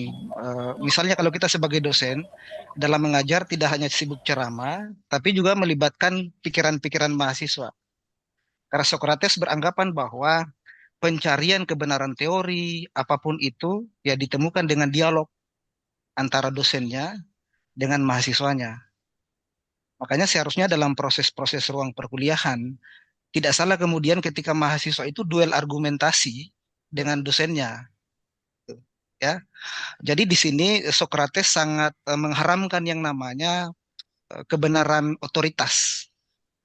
T: misalnya kalau kita sebagai dosen dalam mengajar tidak hanya sibuk ceramah, tapi juga melibatkan pikiran-pikiran mahasiswa. Karena Socrates beranggapan bahwa pencarian kebenaran teori apapun itu ya ditemukan dengan dialog antara dosennya dengan mahasiswanya. Makanya seharusnya dalam proses-proses ruang perkuliahan tidak salah kemudian ketika mahasiswa itu duel argumentasi dengan dosennya, ya. Jadi di sini Socrates sangat mengharamkan yang namanya kebenaran otoritas.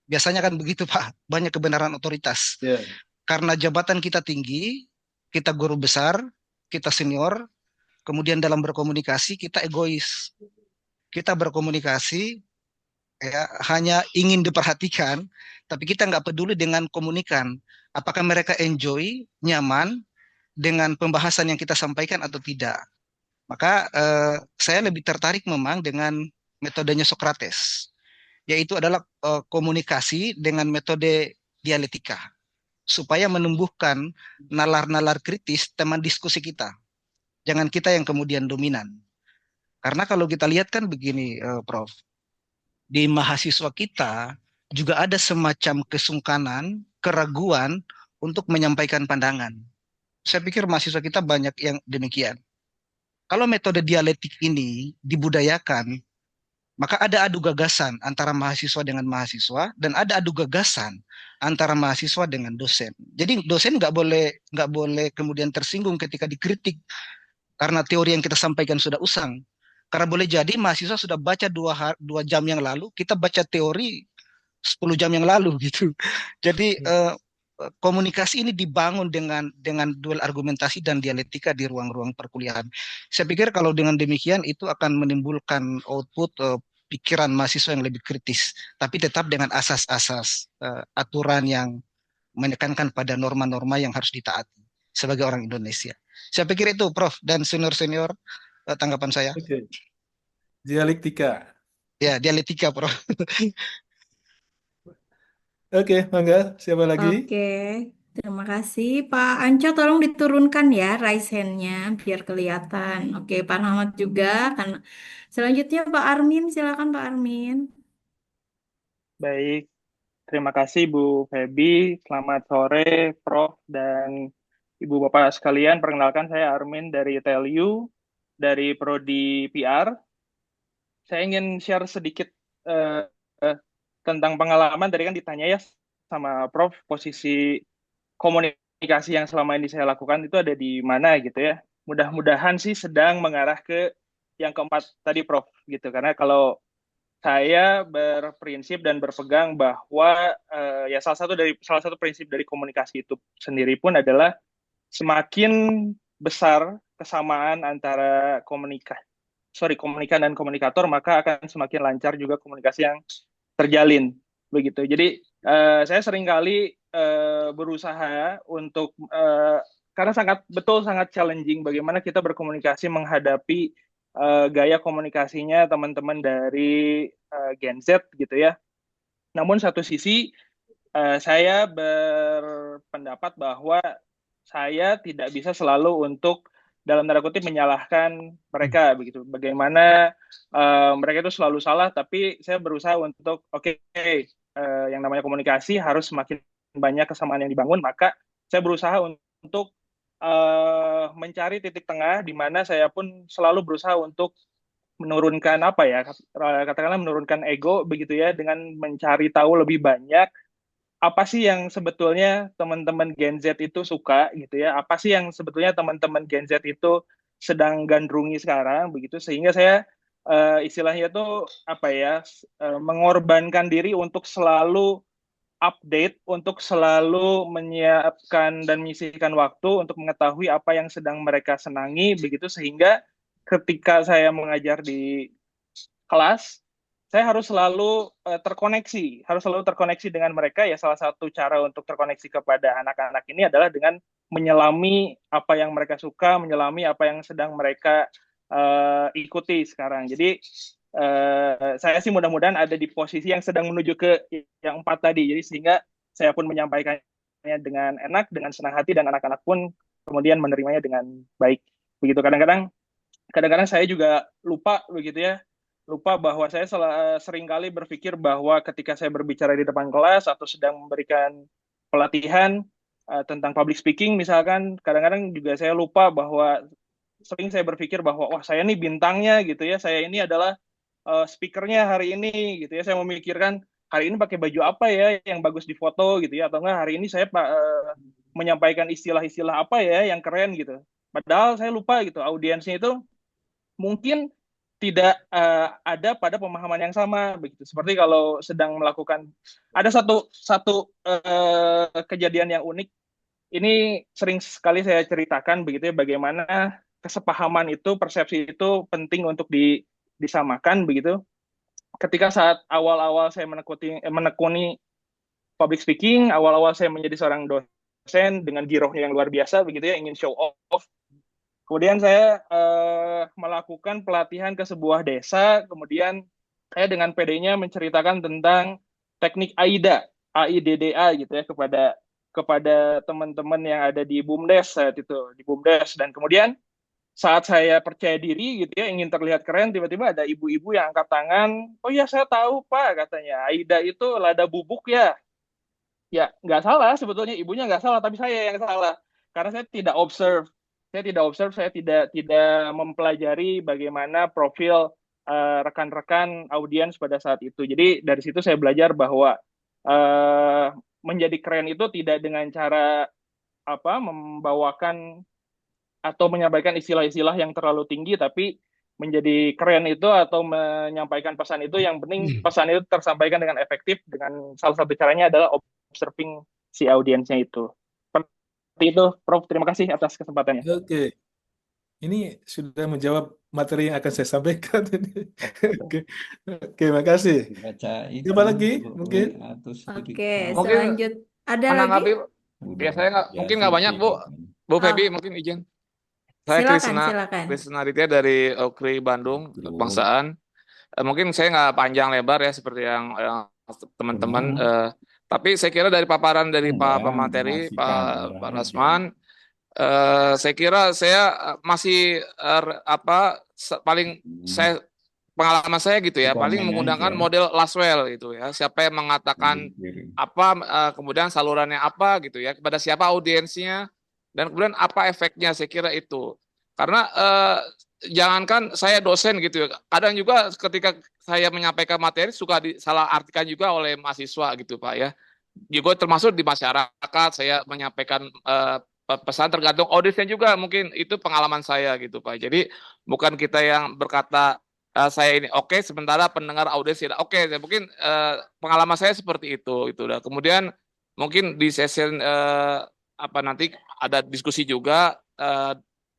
T: Biasanya kan begitu Pak, banyak kebenaran otoritas.
C: Yeah.
T: Karena jabatan kita tinggi, kita guru besar, kita senior, kemudian dalam berkomunikasi kita egois. Kita berkomunikasi ya, hanya ingin diperhatikan, tapi kita nggak peduli dengan komunikan. Apakah mereka enjoy, nyaman dengan pembahasan yang kita sampaikan atau tidak. Maka saya lebih tertarik memang dengan metodenya Socrates, yaitu adalah komunikasi dengan metode dialektika, supaya menumbuhkan nalar-nalar kritis teman diskusi kita. Jangan kita yang kemudian dominan. Karena kalau kita lihat kan begini, Prof. Di mahasiswa kita juga ada semacam kesungkanan, keraguan untuk menyampaikan pandangan. Saya pikir mahasiswa kita banyak yang demikian. Kalau metode dialektik ini dibudayakan, Maka ada adu gagasan antara mahasiswa dengan mahasiswa dan ada adu gagasan antara mahasiswa dengan dosen. Jadi dosen nggak boleh kemudian tersinggung ketika dikritik karena teori yang kita sampaikan sudah usang. Karena boleh jadi mahasiswa sudah baca 2 jam yang lalu, kita baca teori 10 jam yang lalu gitu. Jadi komunikasi ini dibangun dengan duel argumentasi dan dialektika di ruang-ruang perkuliahan. Saya pikir kalau dengan demikian itu akan menimbulkan output pikiran mahasiswa yang lebih kritis, tapi tetap dengan asas-asas aturan yang menekankan pada norma-norma yang harus ditaati sebagai orang Indonesia. Saya pikir itu, Prof. Dan senior-senior, tanggapan saya.
C: Oke. Dialektika.
T: Ya, dialektika, Prof.
C: Oke, mangga. Siapa lagi?
A: Oke, terima kasih. Pak Anco, tolong diturunkan ya raise hand-nya biar kelihatan. Oke, Pak Ahmad juga. Selanjutnya Pak Armin, silakan Pak Armin.
U: Baik, terima kasih Bu Febi. Selamat sore, Prof. dan Ibu Bapak sekalian. Perkenalkan, saya Armin dari TLU, dari Prodi PR. Saya ingin share sedikit tentang pengalaman. Tadi kan ditanya ya sama Prof, posisi komunikasi yang selama ini saya lakukan itu ada di mana gitu ya. Mudah-mudahan sih sedang mengarah ke yang keempat tadi, Prof, gitu. Karena kalau saya berprinsip dan berpegang bahwa ya salah satu prinsip dari komunikasi itu sendiri pun adalah semakin besar kesamaan antara komunikan dan komunikator, maka akan semakin lancar juga komunikasi yang terjalin begitu. Jadi saya seringkali berusaha untuk karena sangat challenging bagaimana kita berkomunikasi menghadapi gaya komunikasinya teman-teman dari Gen Z gitu ya. Namun satu sisi saya berpendapat bahwa saya tidak bisa selalu untuk dalam tanda kutip menyalahkan mereka begitu. Bagaimana mereka itu selalu salah, tapi saya berusaha untuk yang namanya komunikasi harus semakin banyak kesamaan yang dibangun, maka saya berusaha untuk mencari titik tengah di mana saya pun selalu berusaha untuk menurunkan katakanlah menurunkan ego begitu ya, dengan mencari tahu lebih banyak apa sih yang sebetulnya teman-teman Gen Z itu suka gitu ya, apa sih yang sebetulnya teman-teman Gen Z itu sedang gandrungi sekarang begitu, sehingga saya istilahnya itu mengorbankan diri untuk selalu update, untuk selalu menyiapkan dan menyisihkan waktu untuk mengetahui apa yang sedang mereka senangi begitu, sehingga ketika saya mengajar di kelas saya harus selalu terkoneksi dengan mereka ya. Salah satu cara untuk terkoneksi kepada anak-anak ini adalah dengan menyelami apa yang mereka suka, menyelami apa yang sedang mereka ikuti sekarang. Jadi saya sih mudah-mudahan ada di posisi yang sedang menuju ke yang 4 tadi. Jadi sehingga saya pun menyampaikannya dengan enak, dengan senang hati, dan anak-anak pun kemudian menerimanya dengan baik. Begitu. Kadang-kadang saya juga lupa begitu ya. Lupa bahwa saya seringkali berpikir bahwa ketika saya berbicara di depan kelas atau sedang memberikan pelatihan tentang public speaking misalkan, kadang-kadang juga saya lupa bahwa sering saya berpikir bahwa wah saya ini bintangnya gitu ya, saya ini adalah speakernya hari ini gitu ya. Saya memikirkan hari ini pakai baju apa ya yang bagus di foto gitu ya, atau enggak hari ini saya menyampaikan istilah-istilah apa ya yang keren gitu. Padahal saya lupa gitu, audiensnya itu mungkin tidak ada pada pemahaman yang sama begitu. Seperti kalau sedang melakukan, ada satu kejadian yang unik. Ini sering sekali saya ceritakan begitu ya, bagaimana kesepahaman itu, persepsi itu penting untuk disamakan begitu. Ketika saat awal-awal saya menekuni public speaking, awal-awal saya menjadi seorang dosen dengan girohnya yang luar biasa begitu ya, ingin show off. Kemudian saya melakukan pelatihan ke sebuah desa, kemudian saya dengan PD-nya menceritakan tentang teknik AIDA gitu ya, kepada teman-teman yang ada di BUMDes saat itu, di BUMDes. Dan kemudian saat saya percaya diri gitu ya, ingin terlihat keren, tiba-tiba ada ibu-ibu yang angkat tangan, oh ya saya tahu Pak, katanya AIDA itu lada bubuk ya. Ya nggak salah sebetulnya, ibunya nggak salah, tapi saya yang salah karena saya tidak observe, saya tidak mempelajari bagaimana profil rekan-rekan audiens pada saat itu. Jadi dari situ saya belajar bahwa menjadi keren itu tidak dengan cara membawakan atau menyampaikan istilah-istilah yang terlalu tinggi, tapi menjadi keren itu atau menyampaikan pesan itu yang penting pesan itu tersampaikan dengan efektif, dengan salah satu caranya adalah observing si audiensnya itu. Seperti itu, Prof. Terima kasih atas kesempatannya.
C: Oke, ini sudah menjawab materi yang akan saya sampaikan. Oke, oke, makasih. Siapa lagi mungkin?
A: Oke,
S: Mungkin
A: selanjut ada lagi?
S: menanggapi, ya saya mungkin nggak banyak Bu
A: Oh,
S: Febi mungkin izin. Saya
A: silakan.
S: Krisna Aditya dari Ukri Bandung, Kebangsaan. Mungkin saya nggak panjang lebar ya seperti yang teman-teman. Tapi saya kira dari paparan dari Pak Pemateri, Pak Rasman, saya kira saya masih pengalaman saya gitu ya, paling menggunakan model Laswell gitu ya. Siapa yang mengatakan apa, kemudian salurannya apa gitu ya, kepada siapa audiensnya, dan kemudian apa efeknya, saya kira itu. Karena jangankan saya dosen gitu ya, kadang juga ketika saya menyampaikan materi suka disalah artikan juga oleh mahasiswa gitu Pak ya. Juga termasuk di masyarakat saya menyampaikan pesan tergantung audiensnya juga, mungkin itu pengalaman saya gitu Pak. Jadi bukan kita yang berkata saya ini oke, sementara pendengar audiens tidak oke. Mungkin pengalaman saya seperti itu. Dah. Kemudian mungkin di session nanti ada diskusi juga,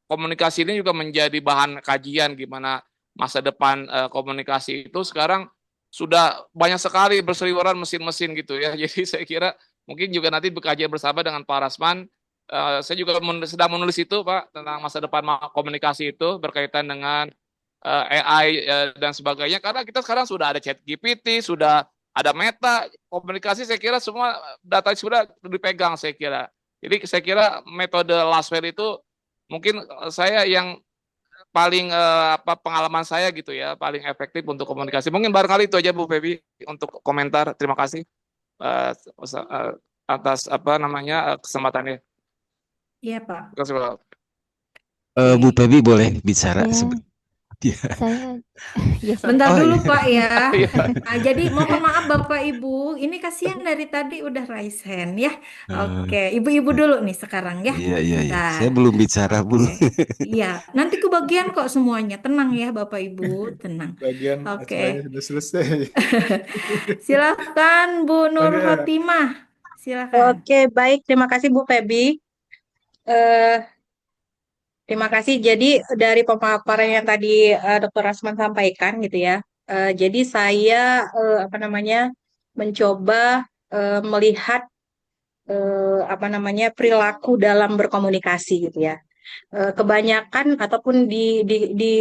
S: komunikasi ini juga menjadi bahan kajian gimana masa depan komunikasi itu sekarang sudah banyak sekali berseliweran mesin-mesin gitu ya. Jadi saya kira mungkin juga nanti berkajian bersama dengan Pak Rasman. Saya juga sedang menulis itu Pak tentang masa depan komunikasi itu berkaitan dengan AI dan sebagainya. Karena kita sekarang sudah ada ChatGPT, sudah ada Meta, komunikasi saya kira semua data sudah dipegang saya kira. Jadi saya kira metode Laswell itu mungkin saya yang paling pengalaman saya gitu ya, paling efektif untuk komunikasi. Mungkin barangkali itu aja Bu Febi untuk komentar. Terima kasih atas kesempatannya.
A: Iya Pak.
S: Terima kasih Pak.
G: Bu Febi boleh bicara
V: Ya,
G: sebentar?
V: saya ya
A: Bentar
G: Oh
A: dulu
G: iya.
A: Pak ya.
S: Iya.
A: Nah, jadi mohon maaf Bapak Ibu, ini kasihan dari tadi udah raise hand ya. Oke, ibu-ibu dulu nih sekarang ya.
G: Iya, iya, iya.
A: Bentar.
G: Saya belum bicara, Bu.
A: Oke. Iya, nanti kebagian kok semuanya. Tenang ya Bapak Ibu, tenang.
C: Bagian acaranya
A: Oke.
C: sudah selesai.
A: Silakan Bu Nur
C: Oke.
A: Khotimah. Silakan.
W: Oke, baik. Terima kasih Bu Febi. Eh, Terima kasih. Jadi dari pemaparan yang tadi Dr. Rasman sampaikan gitu ya. Jadi saya mencoba melihat perilaku dalam berkomunikasi gitu ya. Kebanyakan ataupun di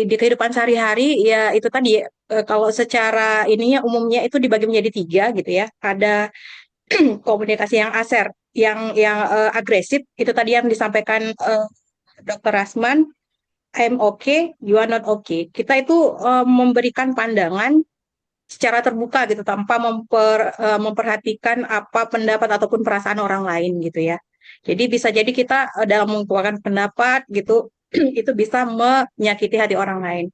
W: kehidupan sehari-hari ya itu tadi kalau secara ininya umumnya itu dibagi menjadi 3 gitu ya. Ada komunikasi yang yang agresif itu tadi yang disampaikan Dr. Rasman. I'm okay, you are not okay. Kita itu memberikan pandangan secara terbuka gitu tanpa memperhatikan apa pendapat ataupun perasaan orang lain gitu ya. Jadi bisa jadi kita dalam mengeluarkan pendapat gitu itu bisa menyakiti hati orang lain.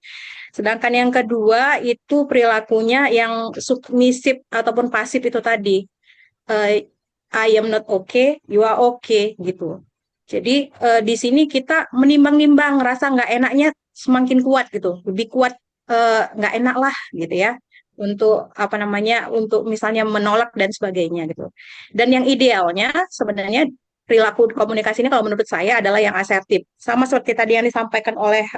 W: Sedangkan yang kedua itu perilakunya yang submisif ataupun pasif itu tadi. I am not okay, you are okay gitu. Jadi di sini kita menimbang-nimbang rasa nggak enaknya semakin kuat gitu, lebih kuat nggak enak lah gitu ya untuk untuk misalnya menolak dan sebagainya gitu. Dan yang idealnya sebenarnya perilaku komunikasi ini kalau menurut saya adalah yang asertif. Sama seperti tadi yang disampaikan oleh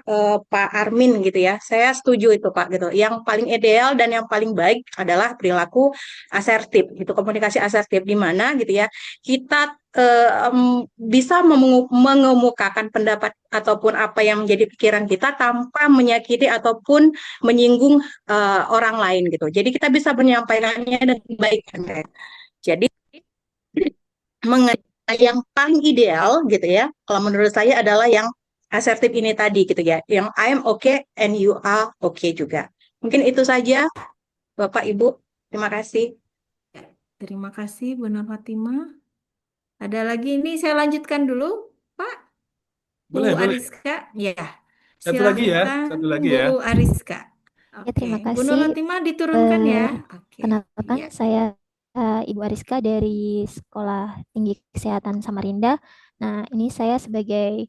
W: Pak Armin gitu ya. Saya setuju itu Pak gitu. Yang paling ideal dan yang paling baik adalah perilaku asertif gitu, komunikasi asertif di mana gitu ya. Kita bisa mengemukakan pendapat ataupun apa yang menjadi pikiran kita tanpa menyakiti ataupun menyinggung orang lain gitu. Jadi kita bisa menyampaikannya dengan baik. Jadi yang paling ideal gitu ya, kalau menurut saya adalah yang asertif ini tadi gitu ya, yang I am okay and you are okay juga. Mungkin itu saja Bapak Ibu. Terima kasih.
A: Terima kasih Bu Nur Khotimah. Ada lagi ini saya lanjutkan dulu, Pak. Bu
C: Boleh, boleh.
A: Ariska, ya.
C: Satu lagi ya,
A: Silahkan
C: satu lagi ya.
A: Bu Ariska.
V: Ya, terima
A: Oke, Bu Nur
V: kasih.
A: Latima diturunkan ya. Oke,
V: Kenalkan,
A: iya.
V: saya Ibu Ariska dari Sekolah Tinggi Kesehatan Samarinda. Nah, ini saya sebagai